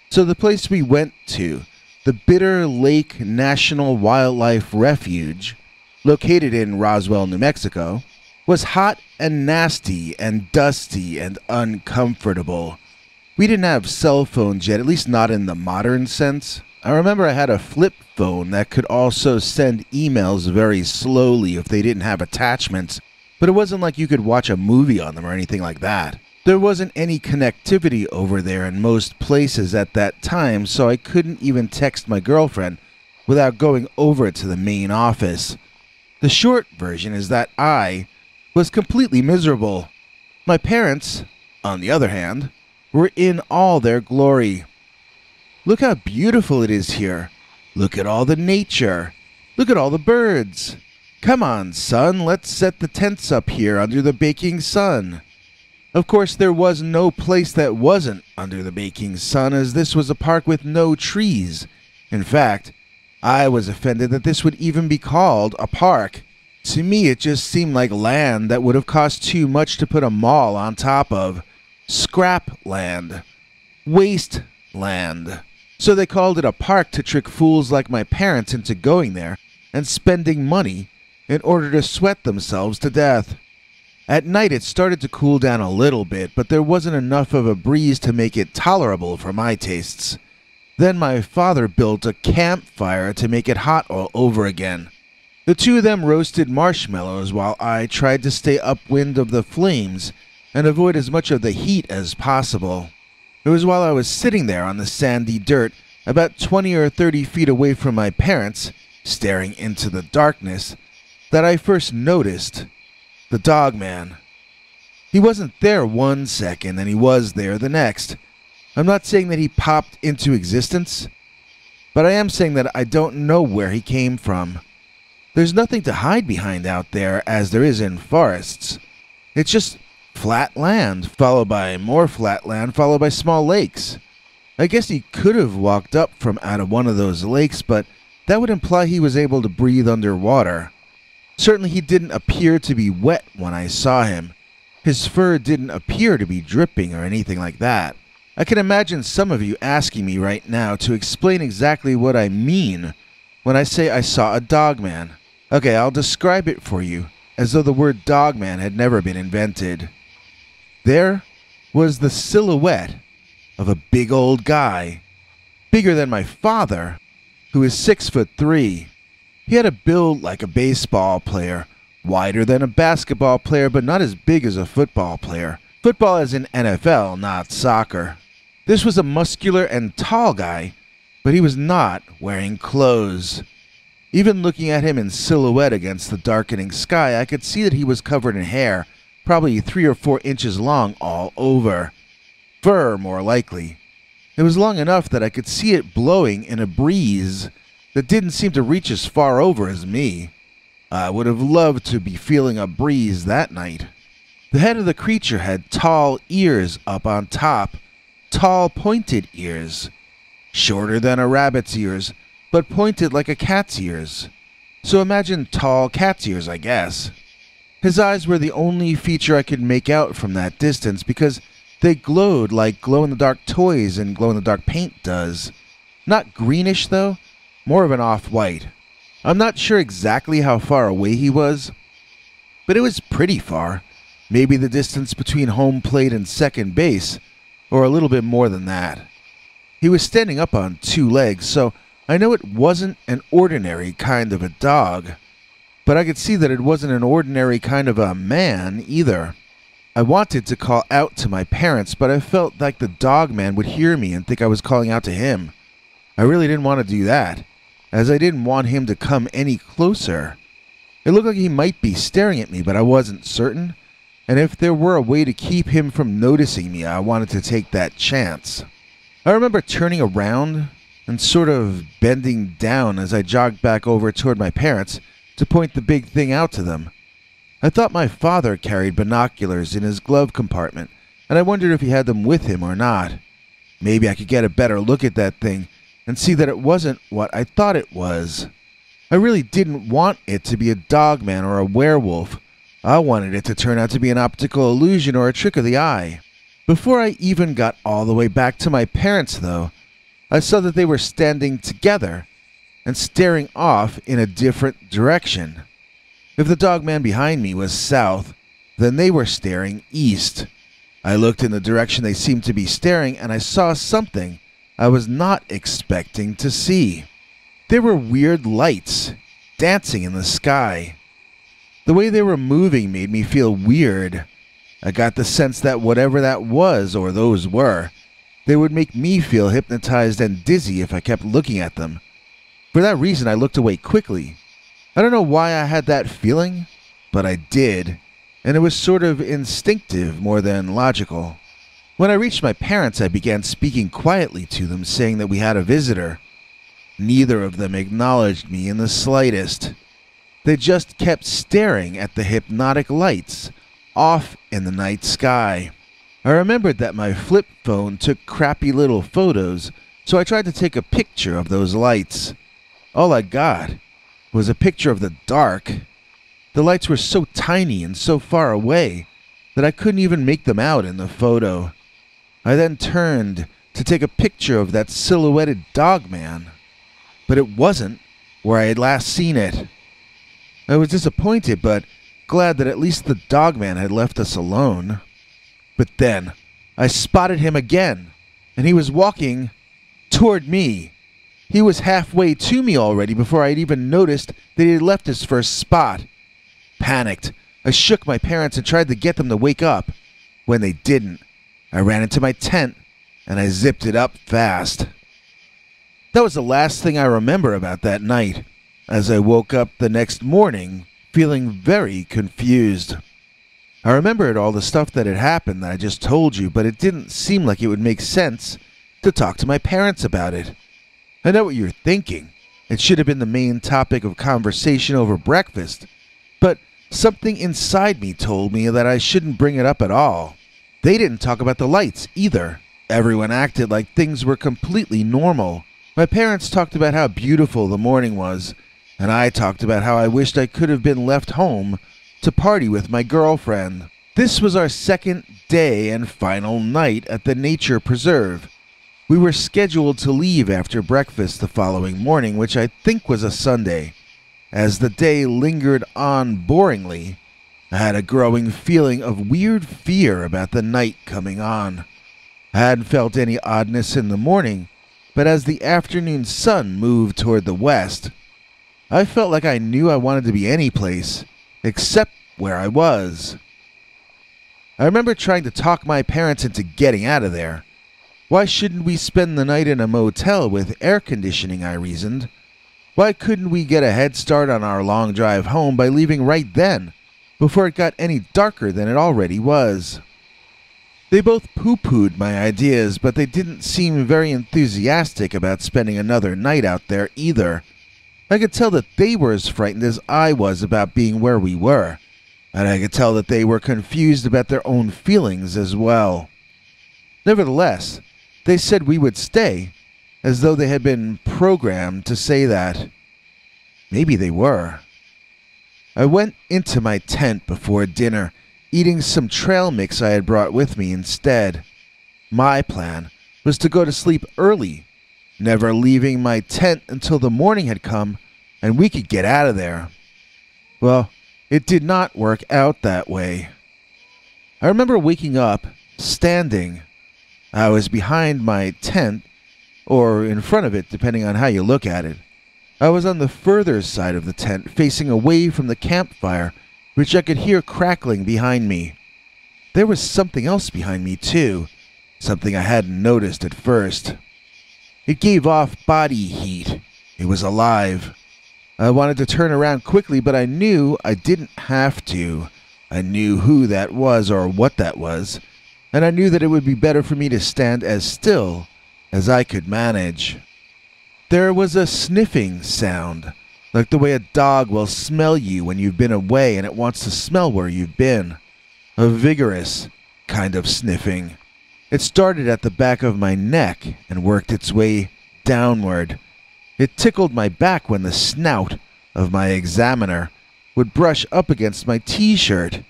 [SPEAKER 1] So the place we went to, the Bitter Lake National Wildlife Refuge, located in Roswell, New Mexico, was hot and nasty and dusty and uncomfortable. We didn't have cell phones yet, at least not in the modern sense. I remember I had a flip phone that could also send emails very slowly if they didn't have attachments, but it wasn't like you could watch a movie on them or anything like that. There wasn't any connectivity over there in most places at that time, so I couldn't even text my girlfriend without going over to the main office. The short version is that I was completely miserable. My parents, on the other hand, were in all their glory. Look how beautiful it is here. Look at all the nature. Look at all the birds. Come on, son, let's set the tents up here under the baking sun. Of course, there was no place that wasn't under the baking sun, as this was a park with no trees. In fact, I was offended that this would even be called a park. To me, it just seemed like land that would have cost too much to put a mall on top of. Scrap land. Waste land. So they called it a park to trick fools like my parents into going there and spending money in order to sweat themselves to death. At night it started to cool down a little bit, but there wasn't enough of a breeze to make it tolerable for my tastes. Then my father built a campfire to make it hot all over again. The two of them roasted marshmallows while I tried to stay upwind of the flames and avoid as much of the heat as possible. It was while I was sitting there on the sandy dirt, about 20 or 30 feet away from my parents, staring into the darkness, that I first noticed the Dogman. He wasn't there one second and he was there the next. I'm not saying that he popped into existence, but I am saying that I don't know where he came from. There's nothing to hide behind out there as there is in forests. It's just flat land, followed by more flat land, followed by small lakes. I guess he could have walked up from out of one of those lakes, but that would imply he was able to breathe underwater. Certainly he didn't appear to be wet when I saw him. His fur didn't appear to be dripping or anything like that. I can imagine some of you asking me right now to explain exactly what I mean when I say I saw a dogman. Okay, I'll describe it for you, as though the word dogman had never been invented. There was the silhouette of a big old guy, bigger than my father, who is 6'3". He had a build like a baseball player, wider than a basketball player, but not as big as a football player. Football as in NFL, not soccer. This was a muscular and tall guy, but he was not wearing clothes. Even looking at him in silhouette against the darkening sky, I could see that he was covered in hair, probably 3 or 4 inches long all over. Fur, more likely. It was long enough that I could see it blowing in a breeze that didn't seem to reach as far over as me. I would have loved to be feeling a breeze that night. The head of the creature had tall ears up on top, tall pointed ears, shorter than a rabbit's ears, but pointed like a cat's ears. So imagine tall cat's ears, I guess. His eyes were the only feature I could make out from that distance because they glowed like glow-in-the-dark toys and glow-in-the-dark paint does. Not greenish, though, more of an off-white. I'm not sure exactly how far away he was, but it was pretty far. Maybe the distance between home plate and second base, or a little bit more than that. He was standing up on 2 legs, so I know it wasn't an ordinary kind of a dog, but I could see that it wasn't an ordinary kind of a man either. I wanted to call out to my parents, but I felt like the Dogman would hear me and think I was calling out to him. I really didn't want to do that, as I didn't want him to come any closer. It looked like he might be staring at me, but I wasn't certain, and if there were a way to keep him from noticing me, I wanted to take that chance. I remember turning around and sort of bending down as I jogged back over toward my parents to point the big thing out to them. I thought my father carried binoculars in his glove compartment, and I wondered if he had them with him or not. Maybe I could get a better look at that thing and see that it wasn't what I thought it was. I really didn't want it to be a Dogman or a werewolf. I wanted it to turn out to be an optical illusion or a trick of the eye. Before I even got all the way back to my parents, though, I saw that they were standing together and staring off in a different direction. If the Dogman behind me was south, then they were staring east. I looked in the direction they seemed to be staring, and I saw something I was not expecting to see. There were weird lights dancing in the sky. The way they were moving made me feel weird. I got the sense that whatever that was, or those were, they would make me feel hypnotized and dizzy if I kept looking at them. For that reason, I looked away quickly. I don't know why I had that feeling, but I did, and it was sort of instinctive more than logical. When I reached my parents, I began speaking quietly to them, saying that we had a visitor. Neither of them acknowledged me in the slightest. They just kept staring at the hypnotic lights off in the night sky. I remembered that my flip phone took crappy little photos, so I tried to take a picture of those lights. All I got was a picture of the dark. The lights were so tiny and so far away that I couldn't even make them out in the photo. I then turned to take a picture of that silhouetted Dogman, but it wasn't where I had last seen it. I was disappointed, but glad that at least the Dogman had left us alone. But then I spotted him again, and he was walking toward me. He was halfway to me already before I had even noticed that he had left his first spot. Panicked, I shook my parents and tried to get them to wake up. When they didn't, I ran into my tent and I zipped it up fast. That was the last thing I remember about that night, as I woke up the next morning feeling very confused. I remembered all the stuff that had happened that I just told you, but it didn't seem like it would make sense to talk to my parents about it. I know what you're thinking. It should have been the main topic of conversation over breakfast, but something inside me told me that I shouldn't bring it up at all. They didn't talk about the lights either. Everyone acted like things were completely normal. My parents talked about how beautiful the morning was, and I talked about how I wished I could have been left home to party with my girlfriend. This was our second day and final night at the nature preserve. We were scheduled to leave after breakfast the following morning, which I think was a Sunday. As the day lingered on boringly, I had a growing feeling of weird fear about the night coming on. I hadn't felt any oddness in the morning, but as the afternoon sun moved toward the west, I felt like I knew I wanted to be any place except where I was. I remember trying to talk my parents into getting out of there. Why shouldn't we spend the night in a motel with air conditioning, I reasoned. Why couldn't we get a head start on our long drive home by leaving right then, before it got any darker than it already was? They both poo-pooed my ideas, but they didn't seem very enthusiastic about spending another night out there either. I could tell that they were as frightened as I was about being where we were, and I could tell that they were confused about their own feelings as well. Nevertheless, they said we would stay, as though they had been programmed to say that. Maybe they were. I went into my tent before dinner, eating some trail mix I had brought with me instead. My plan was to go to sleep early, never leaving my tent until the morning had come and we could get out of there. Well, it did not work out that way. I remember waking up, standing. I was behind my tent, or in front of it, depending on how you look at it. I was on the further side of the tent, facing away from the campfire, which I could hear crackling behind me. there was something else behind me too, something I hadn't noticed at first. It gave off body heat. It was alive. I wanted to turn around quickly, but I knew I didn't have to. I knew who that was or what that was, and I knew that it would be better for me to stand as still as I could manage. There was a sniffing sound, like the way a dog will smell you when you've been away and it wants to smell where you've been. A vigorous kind of sniffing. It started at the back of my neck and worked its way downward. It tickled my back when the snout of my examiner would brush up against my t-shirt.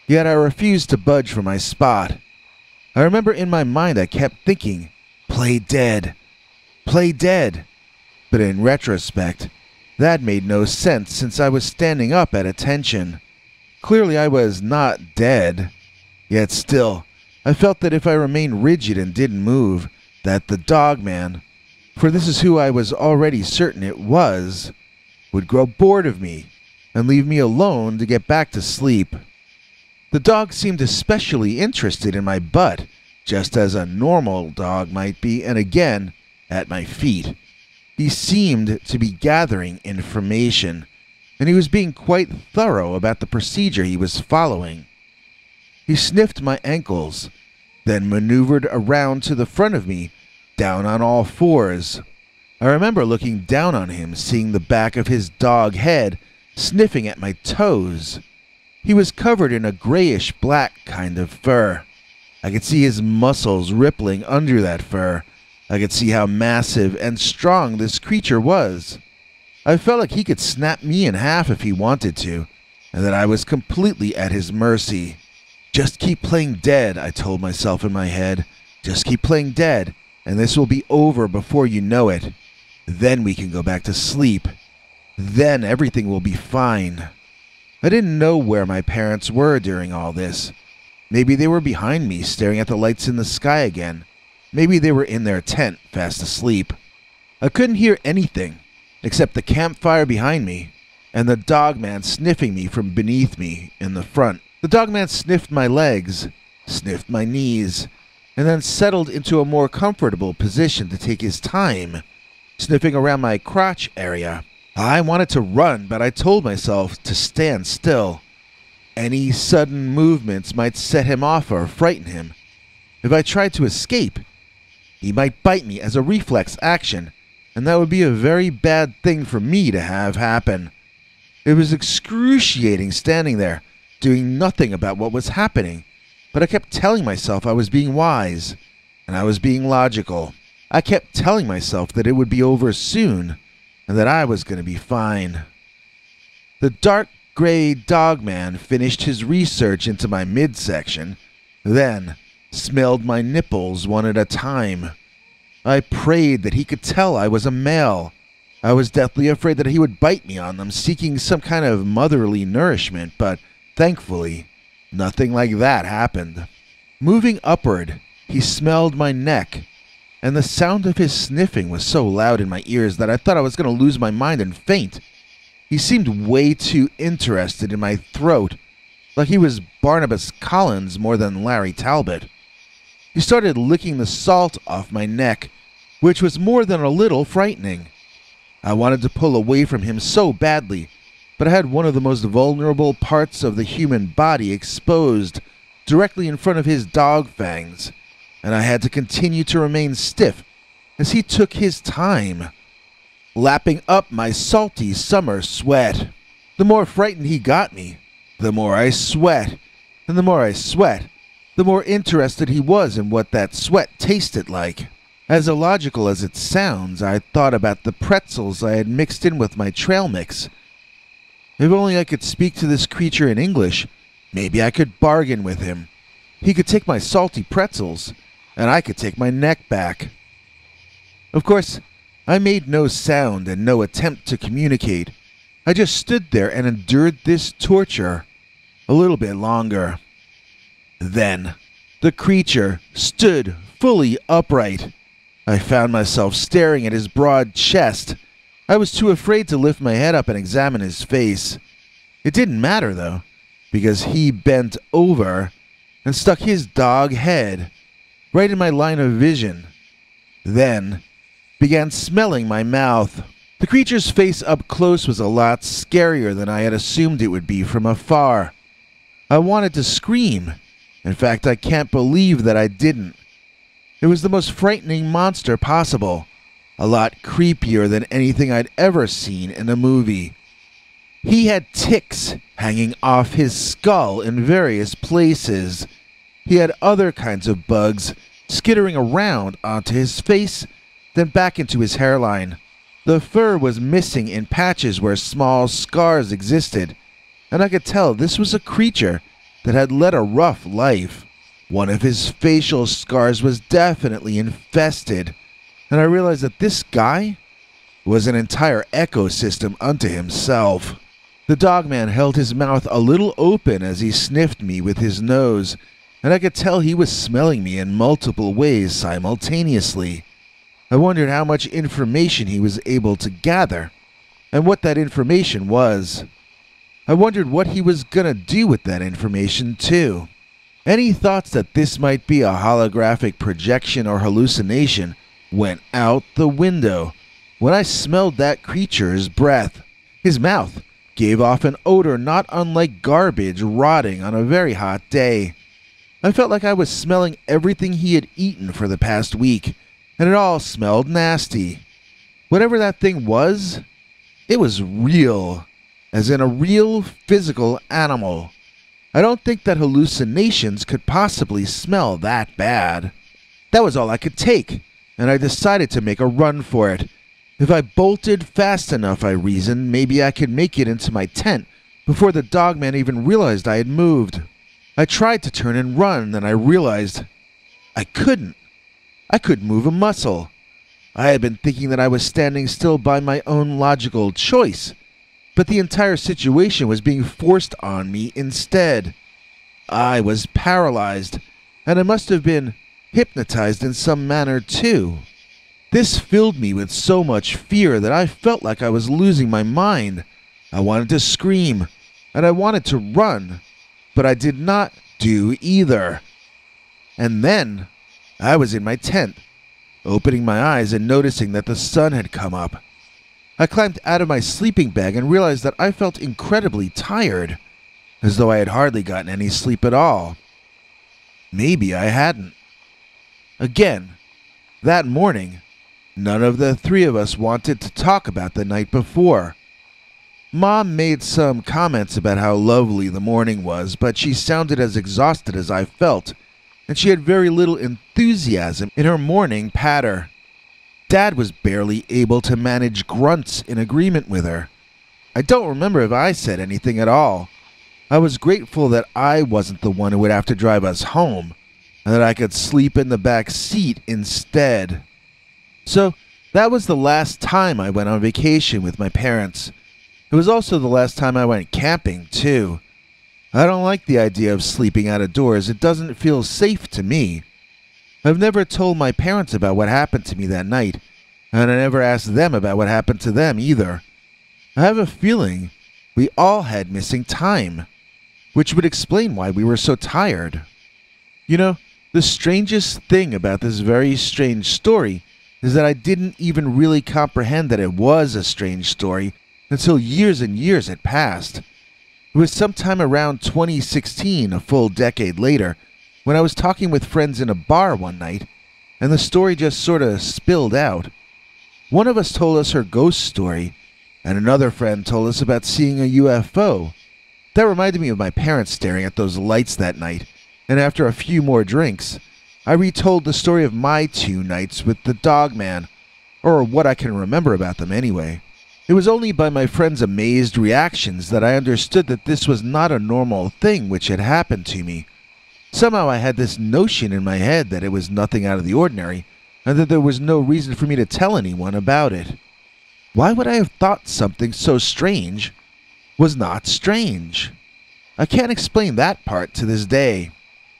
[SPEAKER 1] Yet I refused to budge from my spot. I remember in my mind I kept thinking, play dead, play dead. But in retrospect, that made no sense since I was standing up at attention. Clearly I was not dead. Yet still, I felt that if I remained rigid and didn't move, that the Dogman, for this is who I was already certain it was, would grow bored of me and leave me alone to get back to sleep. The dog seemed especially interested in my butt, just as a normal dog might be, and again, at my feet. He seemed to be gathering information, and he was being quite thorough about the procedure he was following. He sniffed my ankles, then maneuvered around to the front of me, down on all fours. I remember looking down on him, seeing the back of his dog head, sniffing at my toes. He was covered in a grayish-black kind of fur. I could see his muscles rippling under that fur. I could see how massive and strong this creature was. I felt like he could snap me in half if he wanted to, and that I was completely at his mercy. Just keep playing dead, I told myself in my head. Just keep playing dead, and this will be over before you know it. Then we can go back to sleep. Then everything will be fine. I didn't know where my parents were during all this. Maybe they were behind me, staring at the lights in the sky again. Maybe they were in their tent, fast asleep. I couldn't hear anything, except the campfire behind me, and the Dogman sniffing me from beneath me in the front. The Dogman sniffed my legs, sniffed my knees, and then settled into a more comfortable position to take his time, sniffing around my crotch area. I wanted to run, but I told myself to stand still. Any sudden movements might set him off or frighten him. If I tried to escape, he might bite me as a reflex action, and that would be a very bad thing for me to have happen. It was excruciating standing there, doing nothing about what was happening, but I kept telling myself I was being wise, and I was being logical. I kept telling myself that it would be over soon, and that I was going to be fine. The dark gray Dogman finished his research into my midsection, then smelled my nipples one at a time. I prayed that he could tell I was a male. I was deathly afraid that he would bite me on them, seeking some kind of motherly nourishment, but thankfully, nothing like that happened. Moving upward, he smelled my neck, and the sound of his sniffing was so loud in my ears that I thought I was going to lose my mind and faint. He seemed way too interested in my throat, like he was Barnabas Collins more than Larry Talbot. He started licking the salt off my neck, which was more than a little frightening. I wanted to pull away from him so badly, but I had one of the most vulnerable parts of the human body exposed directly in front of his dog fangs, and I had to continue to remain stiff as he took his time, lapping up my salty summer sweat. The more frightened he got me, the more I sweat, and the more I sweat, the more interested he was in what that sweat tasted like. As illogical as it sounds, I thought about the pretzels I had mixed in with my trail mix. If only I could speak to this creature in English, maybe I could bargain with him. He could take my salty pretzels, and I could take my neck back. Of course, I made no sound and no attempt to communicate. I just stood there and endured this torture a little bit longer. Then, the creature stood fully upright. I found myself staring at his broad chest. I was too afraid to lift my head up and examine his face. It didn't matter, though, because he bent over and stuck his dog head right in my line of vision. Then began smelling my mouth. The creature's face up close was a lot scarier than I had assumed it would be from afar. I wanted to scream. In fact, I can't believe that I didn't. It was the most frightening monster possible, a lot creepier than anything I'd ever seen in a movie. He had ticks hanging off his skull in various places. He had other kinds of bugs skittering around onto his face, then back into his hairline. The fur was missing in patches where small scars existed, and I could tell this was a creature that had led a rough life. One of his facial scars was definitely infested, and I realized that this guy was an entire ecosystem unto himself. The dogman held his mouth a little open as he sniffed me with his nose, and I could tell he was smelling me in multiple ways simultaneously. I wondered how much information he was able to gather, and what that information was. I wondered what he was gonna do with that information too. Any thoughts that this might be a holographic projection or hallucination went out the window when I smelled that creature's breath. His mouth gave off an odor not unlike garbage rotting on a very hot day. I felt like I was smelling everything he had eaten for the past week, and it all smelled nasty. Whatever that thing was, it was real, as in a real physical animal. I don't think that hallucinations could possibly smell that bad. That was all I could take, and I decided to make a run for it. If I bolted fast enough, I reasoned, maybe I could make it into my tent before the dogman even realized I had moved. I tried to turn and run, then I realized I couldn't. I couldn't move a muscle. I had been thinking that I was standing still by my own logical choice, but the entire situation was being forced on me instead. I was paralyzed, and I must have been hypnotized in some manner too. This filled me with so much fear that I felt like I was losing my mind. I wanted to scream, and I wanted to run, but I did not do either. And then I was in my tent, opening my eyes and noticing that the sun had come up. I climbed out of my sleeping bag and realized that I felt incredibly tired, as though I had hardly gotten any sleep at all. Maybe I hadn't. Again, that morning, none of the three of us wanted to talk about the night before. Mom made some comments about how lovely the morning was, but she sounded as exhausted as I felt, and she had very little enthusiasm in her morning patter. Dad was barely able to manage grunts in agreement with her. I don't remember if I said anything at all. I was grateful that I wasn't the one who would have to drive us home, and that I could sleep in the back seat instead. So, that was the last time I went on vacation with my parents. It was also the last time I went camping, too. I don't like the idea of sleeping out of doors. It doesn't feel safe to me. I've never told my parents about what happened to me that night, and I never asked them about what happened to them either. I have a feeling we all had missing time, which would explain why we were so tired. You know, the strangest thing about this very strange story is that I didn't even really comprehend that it was a strange story until years and years had passed. It was sometime around 2016, a full decade later, when I was talking with friends in a bar one night, and the story just sort of spilled out. One of us told us her ghost story, and another friend told us about seeing a UFO. That reminded me of my parents staring at those lights that night, and after a few more drinks, I retold the story of my 2 nights with the Dogman, or what I can remember about them anyway. It was only by my friends' amazed reactions that I understood that this was not a normal thing which had happened to me. Somehow I had this notion in my head that it was nothing out of the ordinary, and that there was no reason for me to tell anyone about it. Why would I have thought something so strange was not strange? I can't explain that part to this day.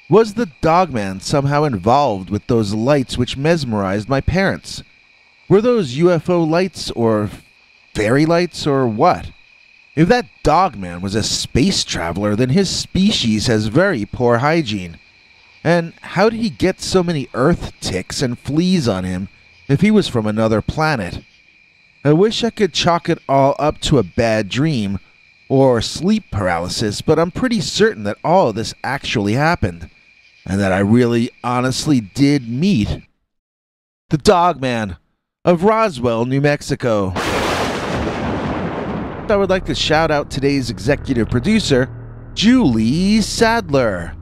[SPEAKER 1] Was the Dogman somehow involved with those lights which mesmerized my parents? Were those UFO lights, or fairy lights, or what? If that Dogman was a space traveler, then his species has very poor hygiene. And how did he get so many earth ticks and fleas on him if he was from another planet? I wish I could chalk it all up to a bad dream or sleep paralysis, but I'm pretty certain that all of this actually happened, and that I really honestly did meet the Dogman of Roswell, New Mexico. I would like to shout out today's executive producer, Julie Sadler.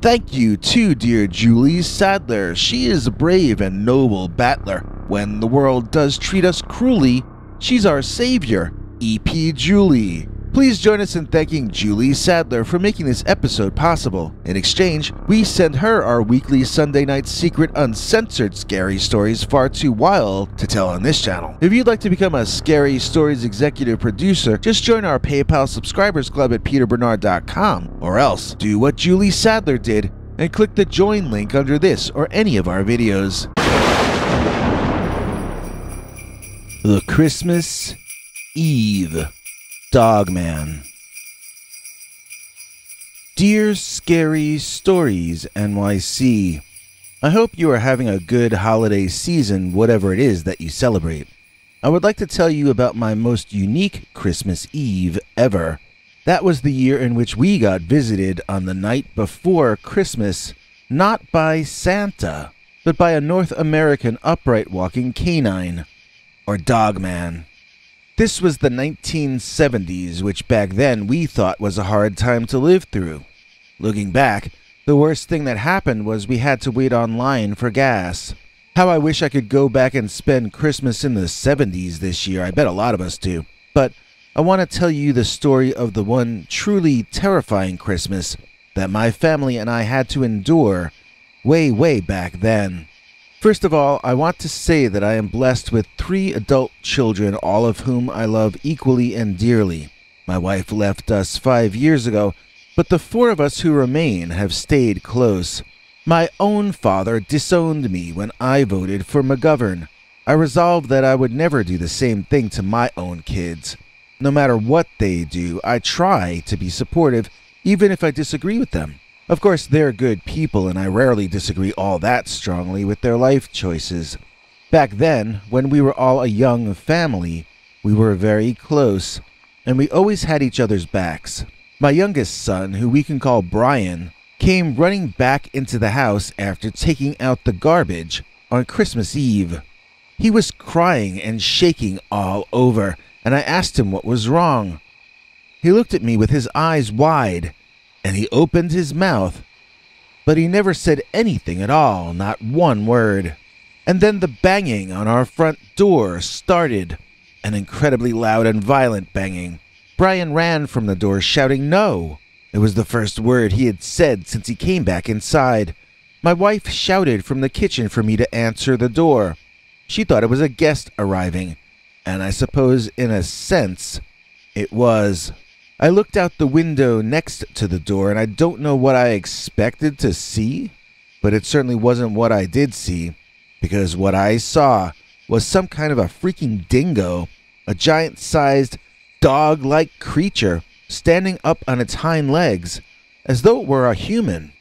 [SPEAKER 1] Thank you to dear Julie Sadler. She is a brave and noble battler. When the world does treat us cruelly, she's our savior, EP Julie. Please join us in thanking Julie Sadler for making this episode possible. In exchange, we send her our weekly Sunday night secret uncensored scary stories far too wild to tell on this channel. If you'd like to become a Scary Stories executive producer, just join our PayPal subscribers club at peterbernard.com, or else do what Julie Sadler did and click the join link under this or any of our videos. The Christmas Eve Dogman. Dear Scary Stories NYC, I hope you are having a good holiday season, whatever it is that you celebrate. I would like to tell you about my most unique Christmas Eve ever. That was the year in which we got visited on the night before Christmas, not by Santa, but by a North American upright walking canine, or Dogman. This was the 1970s, which back then we thought was a hard time to live through. Looking back, the worst thing that happened was we had to wait online for gas. How I wish I could go back and spend Christmas in the 70s this year. I bet a lot of us do. But I want to tell you the story of the one truly terrifying Christmas that my family and I had to endure way back then. First of all, I want to say that I am blessed with 3 adult children, all of whom I love equally and dearly. My wife left us 5 years ago, but the 4 of us who remain have stayed close. My own father disowned me when I voted for McGovern. I resolved that I would never do the same thing to my own kids. No matter what they do, I try to be supportive, even if I disagree with them. Of course, they're good people, and I rarely disagree all that strongly with their life choices. Back then, when we were all a young family, we were very close, and we always had each other's backs. My youngest son, who we can call Brian, came running back into the house after taking out the garbage on Christmas Eve. He was crying and shaking all over, and I asked him what was wrong. He looked at me with his eyes wide, and he opened his mouth, but he never said anything at all, not one word. And then the banging on our front door started, an incredibly loud and violent banging. Brian ran from the door shouting no. It was the first word he had said since he came back inside. My wife shouted from the kitchen for me to answer the door. She thought it was a guest arriving, and I suppose in a sense it was. I looked out the window next to the door, and I don't know what I expected to see, but it certainly wasn't what I did see, because what I saw was some kind of a freaking dingo, a giant-sized, dog-like creature standing up on its hind legs, as though it were a human.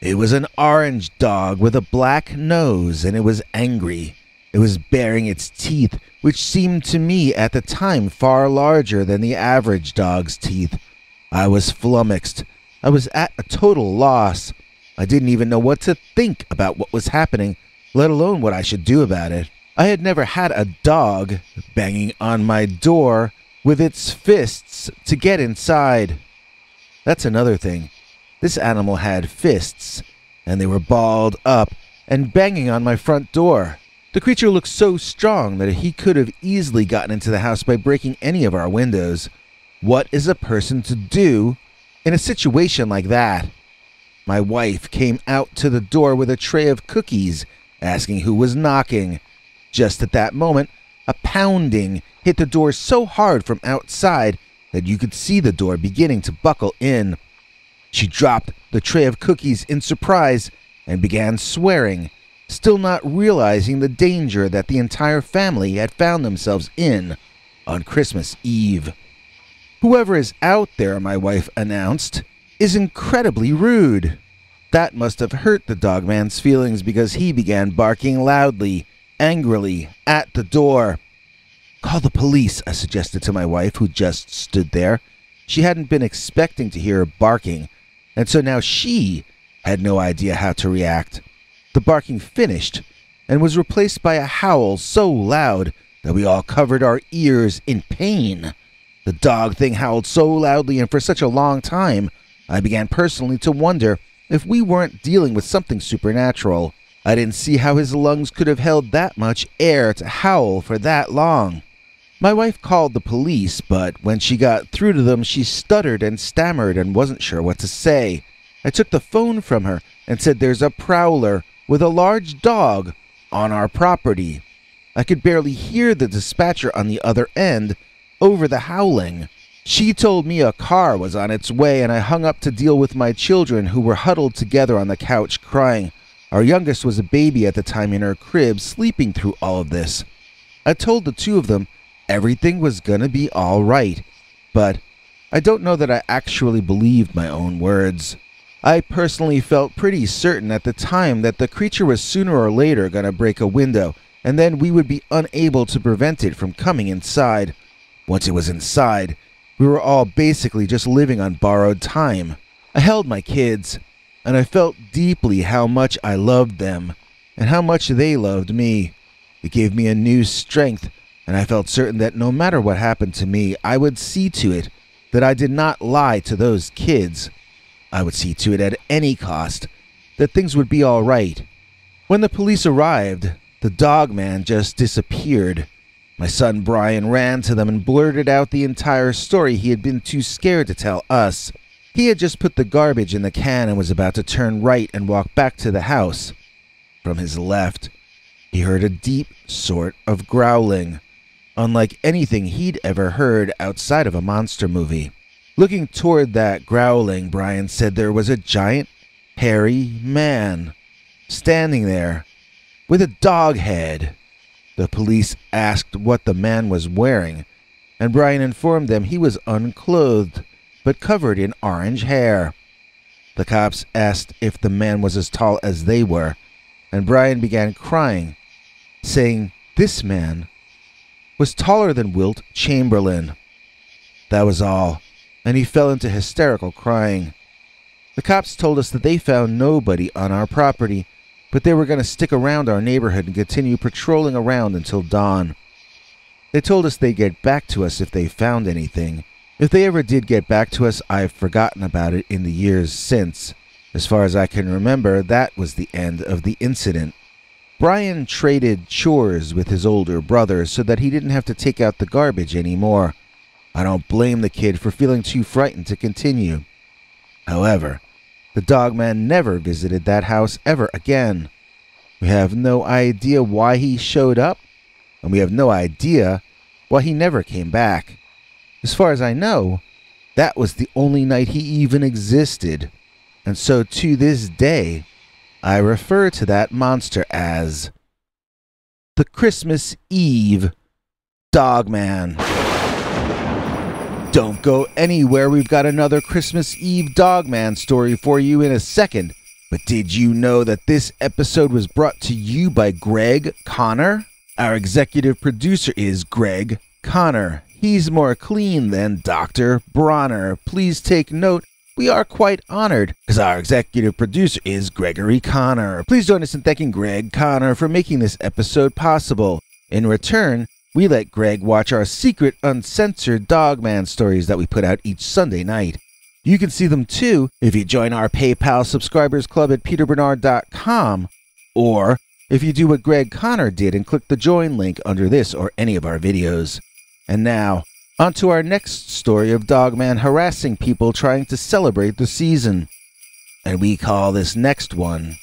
[SPEAKER 1] It was an orange dog with a black nose, and it was angry. It was baring its teeth, which seemed to me at the time far larger than the average dog's teeth. I was flummoxed. I was at a total loss. I didn't even know what to think about what was happening, let alone what I should do about it. I had never had a dog banging on my door with its fists to get inside. That's another thing. This animal had fists, and they were balled up and banging on my front door. The creature looked so strong that he could have easily gotten into the house by breaking any of our windows. What is a person to do in a situation like that? My wife came out to the door with a tray of cookies, asking who was knocking. Just at that moment, a pounding hit the door so hard from outside that you could see the door beginning to buckle in. She dropped the tray of cookies in surprise and began swearing, still not realizing the danger that the entire family had found themselves in on Christmas Eve. "Whoever is out there," my wife announced, "is incredibly rude." That must have hurt the dogman's feelings because he began barking loudly, angrily, at the door. "Call the police," I suggested to my wife, who just stood there. She hadn't been expecting to hear barking, and so now she had no idea how to react. The barking finished and was replaced by a howl so loud that we all covered our ears in pain. The dog thing howled so loudly and for such a long time, I began personally to wonder if we weren't dealing with something supernatural. I didn't see how his lungs could have held that much air to howl for that long. My wife called the police, but when she got through to them, she stuttered and stammered and wasn't sure what to say. I took the phone from her and said there's a prowler with a large dog on our property. I could barely hear the dispatcher on the other end over the howling. She told me a car was on its way, and I hung up to deal with my children, who were huddled together on the couch crying. Our youngest was a baby at the time in her crib, sleeping through all of this. I told the two of them everything was gonna be all right, but I don't know that I actually believed my own words. I personally felt pretty certain at the time that the creature was sooner or later gonna break a window, and then we would be unable to prevent it from coming inside. Once it was inside, we were all basically just living on borrowed time. I held my kids, and I felt deeply how much I loved them, and how much they loved me. It gave me a new strength, and I felt certain that no matter what happened to me, I would see to it that I did not lie to those kids. I would see to it at any cost that things would be all right. When the police arrived, the dogman just disappeared. My son Brian ran to them and blurted out the entire story he had been too scared to tell us. He had just put the garbage in the can and was about to turn right and walk back to the house. From his left, he heard a deep sort of growling, unlike anything he'd ever heard outside of a monster movie. Looking toward that growling, Brian said there was a giant, hairy man standing there with a dog head. The police asked what the man was wearing, and Brian informed them he was unclothed, but covered in orange hair. The cops asked if the man was as tall as they were, and Brian began crying, saying this man was taller than Wilt Chamberlain. That was all, and he fell into hysterical crying. The cops told us that they found nobody on our property, but they were going to stick around our neighborhood and continue patrolling around until dawn. They told us they'd get back to us if they found anything. If they ever did get back to us, I've forgotten about it in the years since. As far as I can remember, that was the end of the incident. Brian traded chores with his older brother so that he didn't have to take out the garbage anymore. I don't blame the kid for feeling too frightened to continue. However, the dogman never visited that house ever again. We have no idea why he showed up, and we have no idea why he never came back. As far as I know, that was the only night he even existed, and so to this day, I refer to that monster as the Christmas Eve Dogman. Don't go anywhere, we've got another Christmas Eve Dogman story for you in a second. But did you know that this episode was brought to you by Greg Connor? Our executive producer is Greg Connor. He's more clean than Dr. Bronner. Please take note, we are quite honored because our executive producer is Gregory Connor. Please join us in thanking Greg Connor for making this episode possible. In return, we let Greg watch our secret uncensored Dogman stories that we put out each Sunday night. You can see them too if you join our PayPal subscribers club at peterbernard.com, or if you do what Greg Connor did and click the join link under this or any of our videos. And now, on to our next story of Dogman harassing people trying to celebrate the season. And we call this next one,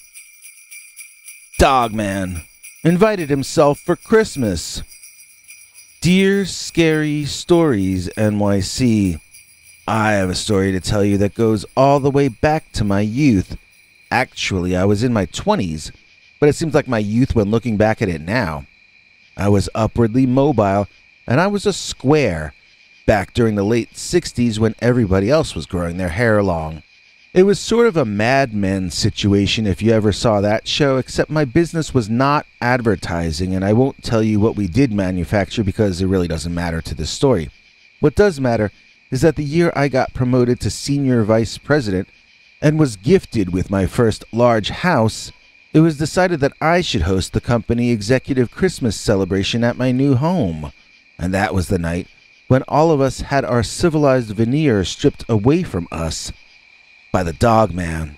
[SPEAKER 1] Dogman invited himself for Christmas. Dear Scary Stories NYC, I have a story to tell you that goes all the way back to my youth. Actually, I was in my 20s, but it seems like my youth when looking back at it now. I was upwardly mobile, and I was a square, back during the late 60s when everybody else was growing their hair long. It was sort of a Mad Men situation if you ever saw that show, except my business was not advertising, and I won't tell you what we did manufacture because it really doesn't matter to this story. What does matter is that the year I got promoted to senior vice president and was gifted with my first large house, it was decided that I should host the company executive Christmas celebration at my new home. And that was the night when all of us had our civilized veneer stripped away from us by the Dogman.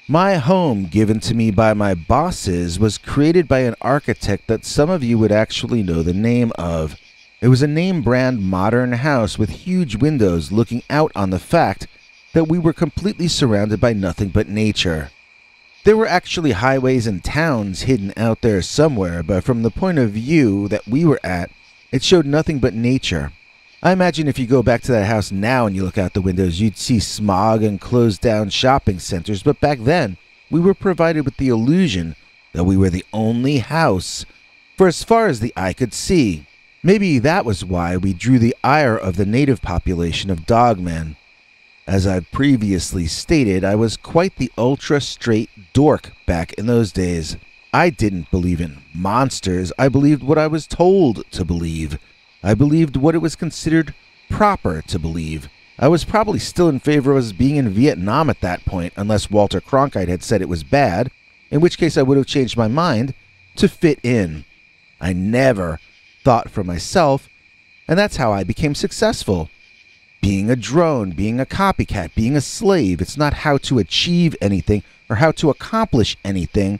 [SPEAKER 1] My home, given to me by my bosses, was created by an architect that some of you would actually know the name of. It was a name-brand modern house with huge windows looking out on the fact that we were completely surrounded by nothing but nature. There were actually highways and towns hidden out there somewhere, but from the point of view that we were at, it showed nothing but nature. I imagine if you go back to that house now and you look out the windows, you'd see smog and closed-down shopping centers, but back then, we were provided with the illusion that we were the only house for as far as the eye could see. Maybe that was why we drew the ire of the native population of Dogman. As I've previously stated, I was quite the ultra-straight dork back in those days. I didn't believe in monsters. I believed what I was told to believe. I believed what it was considered proper to believe. I was probably still in favor of us being in Vietnam at that point, unless Walter Cronkite had said it was bad, in which case I would have changed my mind to fit in. I never thought for myself, and that's how I became successful. Being a drone, being a copycat, being a slave, it's not how to achieve anything or how to accomplish anything,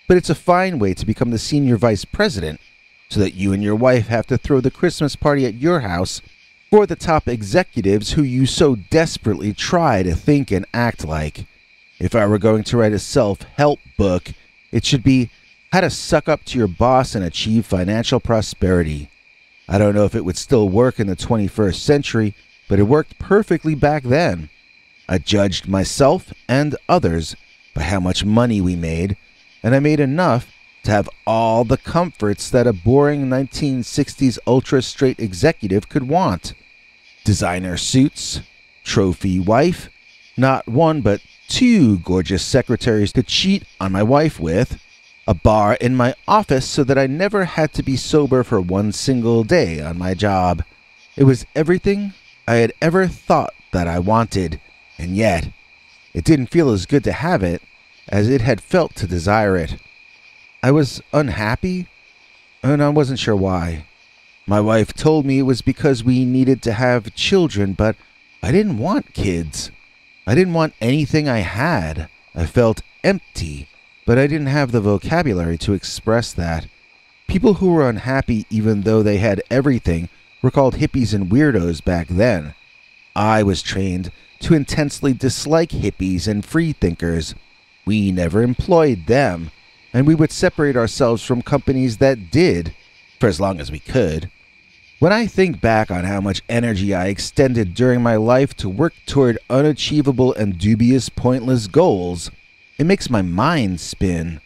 [SPEAKER 1] but it's a fine way to become the senior vice president so that you and your wife have to throw the Christmas party at your house for the top executives who you so desperately try to think and act like. If I were going to write a self-help book, it should be How to Suck Up to Your Boss and Achieve Financial Prosperity. I don't know if it would still work in the 21st century, but it worked perfectly back then. I judged myself and others by how much money we made, and I made enough to have all the comforts that a boring 1960s ultra-straight executive could want. Designer suits, trophy wife, not one but two gorgeous secretaries to cheat on my wife with, a bar in my office so that I never had to be sober for one single day on my job. It was everything I had ever thought that I wanted, and yet it didn't feel as good to have it as it had felt to desire it. I was unhappy, and I wasn't sure why. My wife told me it was because we needed to have children, but I didn't want kids. I didn't want anything I had. I felt empty, but I didn't have the vocabulary to express that. People who were unhappy even though they had everything were called hippies and weirdos back then. I was trained to intensely dislike hippies and freethinkers. We never employed them, and we would separate ourselves from companies that did, for as long as we could. When I think back on how much energy I extended during my life to work toward unachievable and dubious pointless goals, it makes my mind spin.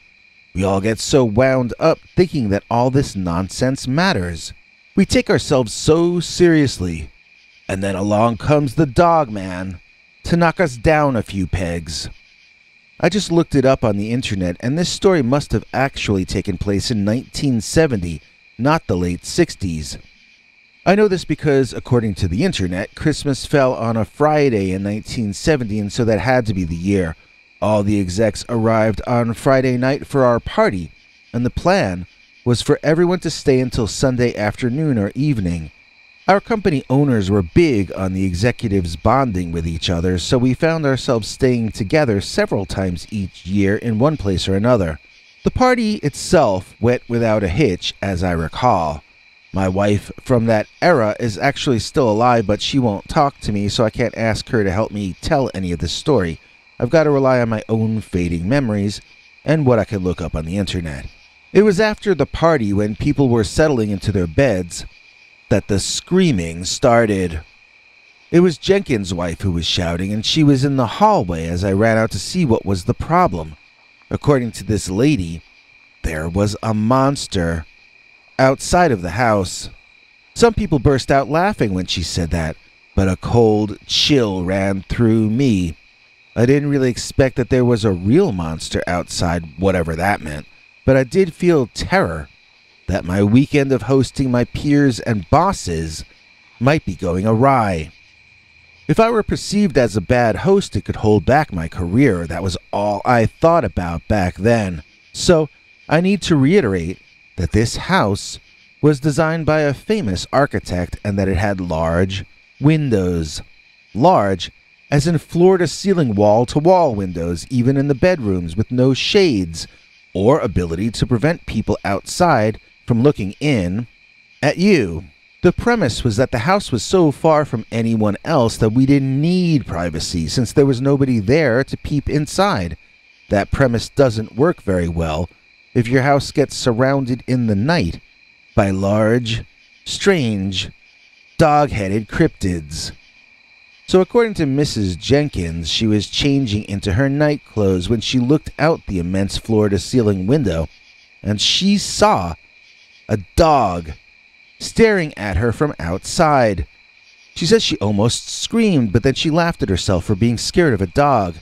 [SPEAKER 1] We all get so wound up thinking that all this nonsense matters. We take ourselves so seriously, and then along comes the Dogman to knock us down a few pegs. I just looked it up on the internet, and this story must have actually taken place in 1970, not the late 60s. I know this because, according to the internet, Christmas fell on a Friday in 1970, and so that had to be the year. All the execs arrived on Friday night for our party, and the plan was for everyone to stay until Sunday afternoon or evening. Our company owners were big on the executives bonding with each other, so we found ourselves staying together several times each year in one place or another. The party itself went without a hitch, as I recall. My wife from that era is actually still alive, but she won't talk to me, so I can't ask her to help me tell any of this story. I've got to rely on my own fading memories and what I can look up on the internet. It was after the party, when people were settling into their beds, that the screaming started. It was Jenkins' wife who was shouting, and she was in the hallway as I ran out to see what was the problem. According to this lady, there was a monster outside of the house. Some people burst out laughing when she said that, but a cold chill ran through me. I didn't really expect that there was a real monster outside, whatever that meant, but I did feel terror that my weekend of hosting my peers and bosses might be going awry. If I were perceived as a bad host, it could hold back my career. That was all I thought about back then. So I need to reiterate that this house was designed by a famous architect and that it had large windows. Large as in floor-to-ceiling wall-to-wall windows, even in the bedrooms, with no shades or ability to prevent people outside from looking in at you. The premise was that the house was so far from anyone else that we didn't need privacy since there was nobody there to peep inside. That premise doesn't work very well if your house gets surrounded in the night by large, strange, dog-headed cryptids. So according to Mrs. Jenkins, she was changing into her night clothes when she looked out the immense floor-to-ceiling window, and she saw a dog staring at her from outside. She says she almost screamed, but then she laughed at herself for being scared of a dog.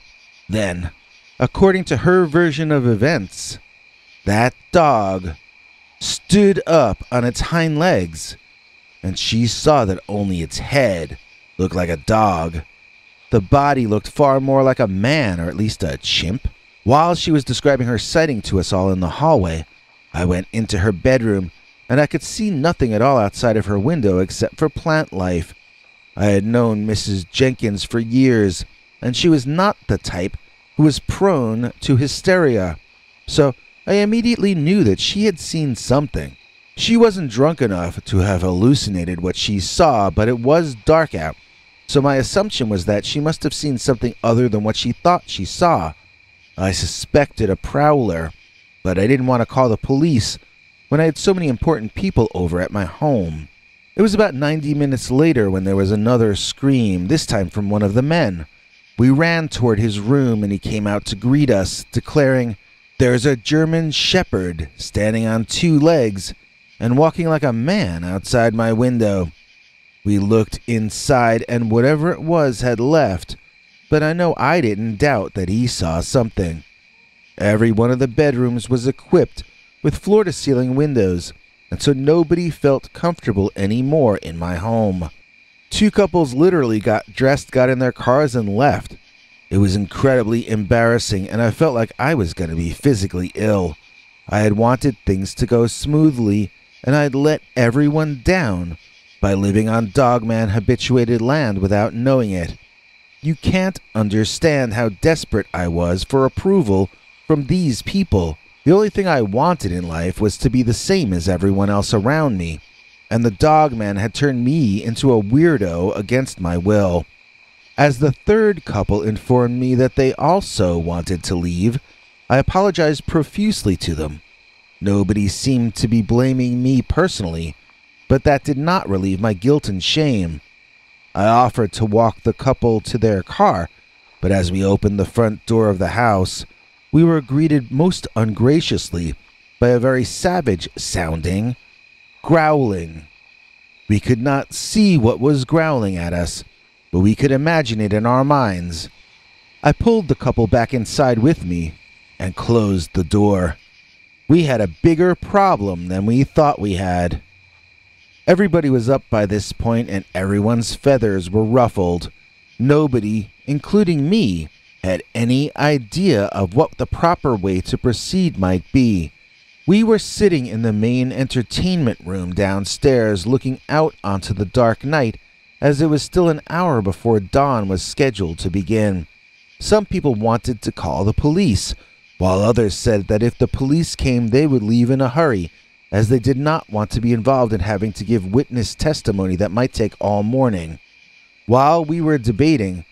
[SPEAKER 1] Then, according to her version of events, that dog stood up on its hind legs, and she saw that only its head looked like a dog. The body looked far more like a man, or at least a chimp. While she was describing her sighting to us all in the hallway, I went into her bedroom, and I could see nothing at all outside of her window except for plant life. I had known Mrs. Jenkins for years, and she was not the type who was prone to hysteria. So I immediately knew that she had seen something. She wasn't drunk enough to have hallucinated what she saw, but it was dark out, so my assumption was that she must have seen something other than what she thought she saw. I suspected a prowler, but I didn't want to call the police when I had so many important people over at my home. It was about 90 minutes later when there was another scream, this time from one of the men. We ran toward his room and he came out to greet us, declaring, "There's a German shepherd standing on 2 legs and walking like a man outside my window." We looked inside and whatever it was had left, but I know I didn't doubt that he saw something. Every one of the bedrooms was equipped with floor-to-ceiling windows, and so nobody felt comfortable anymore in my home. 2 couples literally got dressed, got in their cars, and left. It was incredibly embarrassing, and I felt like I was going to be physically ill. I had wanted things to go smoothly, and I'd let everyone down by living on Dogman habituated land without knowing it. You can't understand how desperate I was for approval from these people. The only thing I wanted in life was to be the same as everyone else around me, and the Dogman had turned me into a weirdo against my will. As the 3rd couple informed me that they also wanted to leave, I apologized profusely to them. Nobody seemed to be blaming me personally, but that did not relieve my guilt and shame. I offered to walk the couple to their car, but as we opened the front door of the house, we were greeted most ungraciously by a very savage-sounding growling. We could not see what was growling at us, but we could imagine it in our minds. I pulled the couple back inside with me and closed the door. We had a bigger problem than we thought we had. Everybody was up by this point and everyone's feathers were ruffled. Nobody, including me, had any idea of what the proper way to proceed might be. We were sitting in the main entertainment room downstairs looking out onto the dark night as it was still an hour before dawn was scheduled to begin. Some people wanted to call the police, while others said that if the police came they would leave in a hurry, as they did not want to be involved in having to give witness testimony that might take all morning. While we were debating,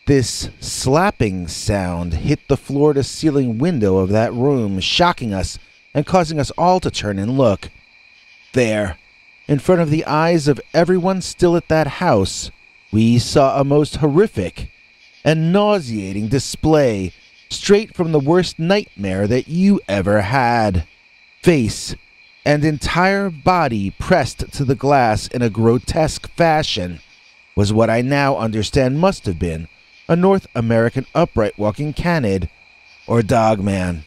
[SPEAKER 1] this slapping sound hit the floor-to-ceiling window of that room, shocking us and causing us all to turn and look. There, in front of the eyes of everyone still at that house, we saw a most horrific and nauseating display straight from the worst nightmare that you ever had. Face and entire body pressed to the glass in a grotesque fashion was what I now understand must have been a North American upright walking canid, or dogman.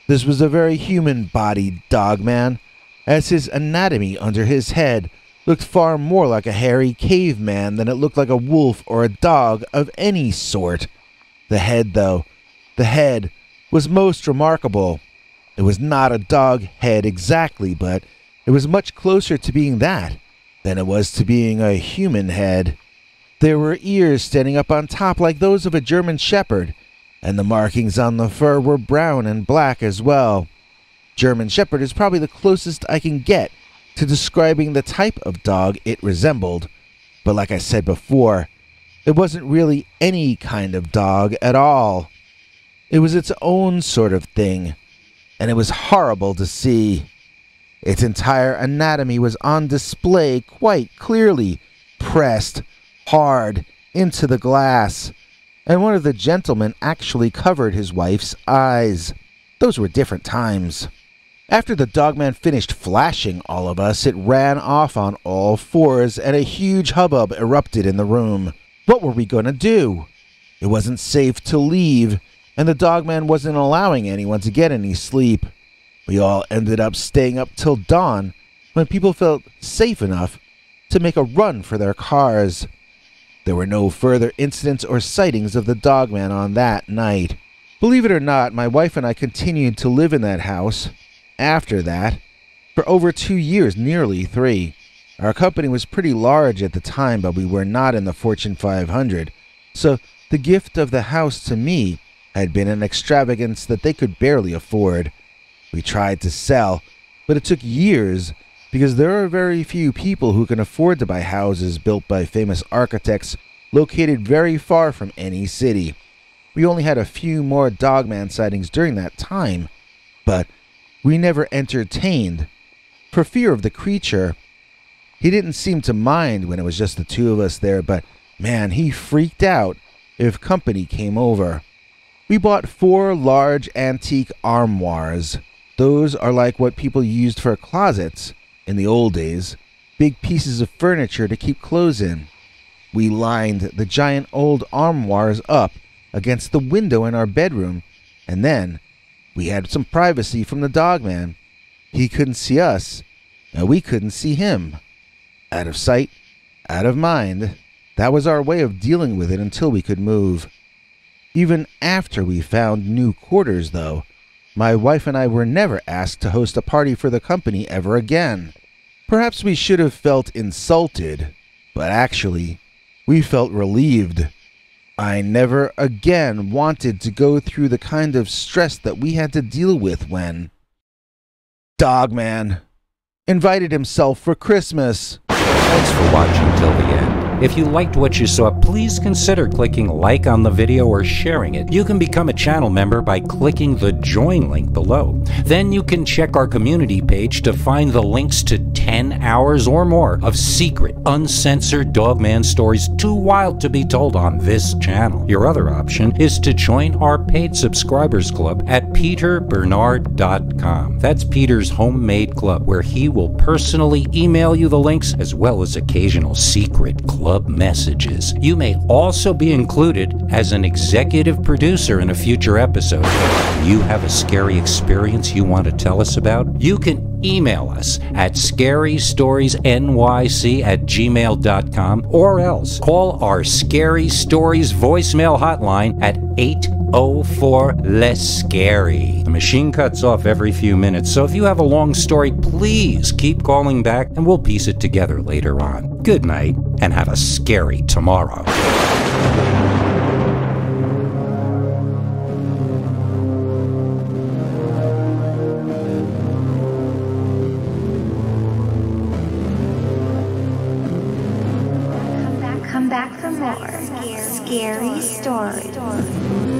[SPEAKER 1] This was a very human-bodied dogman, as his anatomy under his head looked far more like a hairy caveman than it looked like a wolf or a dog of any sort. The head, though, the head was most remarkable. It was not a dog head exactly, but it was much closer to being that than it was to being a human head. There were ears standing up on top like those of a German shepherd, and the markings on the fur were brown and black as well. German shepherd is probably the closest I can get to describing the type of dog it resembled, but like I said before, it wasn't really any kind of dog at all. It was its own sort of thing, and it was horrible to see. Its entire anatomy was on display quite clearly, pressed hard into the glass, and one of the gentlemen actually covered his wife's eyes. Those were different times. After the dogman finished flashing all of us, it ran off on all fours, and a huge hubbub erupted in the room. What were we going to do? It wasn't safe to leave, and the dogman wasn't allowing anyone to get any sleep. We all ended up staying up till dawn, when people felt safe enough to make a run for their cars. There were no further incidents or sightings of the dogman on that night. Believe it or not, my wife and I continued to live in that house after that for over 2 years, nearly 3. Our company was pretty large at the time, but we were not in the Fortune 500, so the gift of the house to me had been an extravagance that they could barely afford. We tried to sell, but it took years because there are very few people who can afford to buy houses built by famous architects located very far from any city. We only had a few more dogman sightings during that time, but we never entertained, for fear of the creature. He didn't seem to mind when it was just the two of us there, but man, he freaked out if company came over. We bought 4 large antique armoires. Those are like what people used for closets in the old days, big pieces of furniture to keep clothes in. We lined the giant old armoires up against the window in our bedroom, and then we had some privacy from the dogman. He couldn't see us, and we couldn't see him. Out of sight, out of mind. That was our way of dealing with it until we could move. Even after we found new quarters, though, my wife and I were never asked to host a party for the company ever again. Perhaps we should have felt insulted, but actually, we felt relieved. I never again wanted to go through the kind of stress that we had to deal with when Dogman invited himself for Christmas.
[SPEAKER 2] Thanks for watching till the end. If you liked what you saw, please consider clicking like on the video or sharing it. You can become a channel member by clicking the join link below. Then you can check our community page to find the links to 10 hours or more of secret, uncensored Dogman stories too wild to be told on this channel. Your other option is to join our paid subscribers club at peterbernard.com. That's Peter's homemade club, where he will personally email you the links as well as occasional secret club messages. You may also be included as an executive producer in a future episode. You have a scary experience you want to tell us about? You can email us at scarystoriesnyc@gmail.com, or else call our Scary Stories voicemail hotline at 804-LESS-SCARY. The machine cuts off every few minutes, so if you have a long story, please keep calling back and we'll piece it together later on. Good night, and have a scary tomorrow.
[SPEAKER 3] Come back for more scary stories.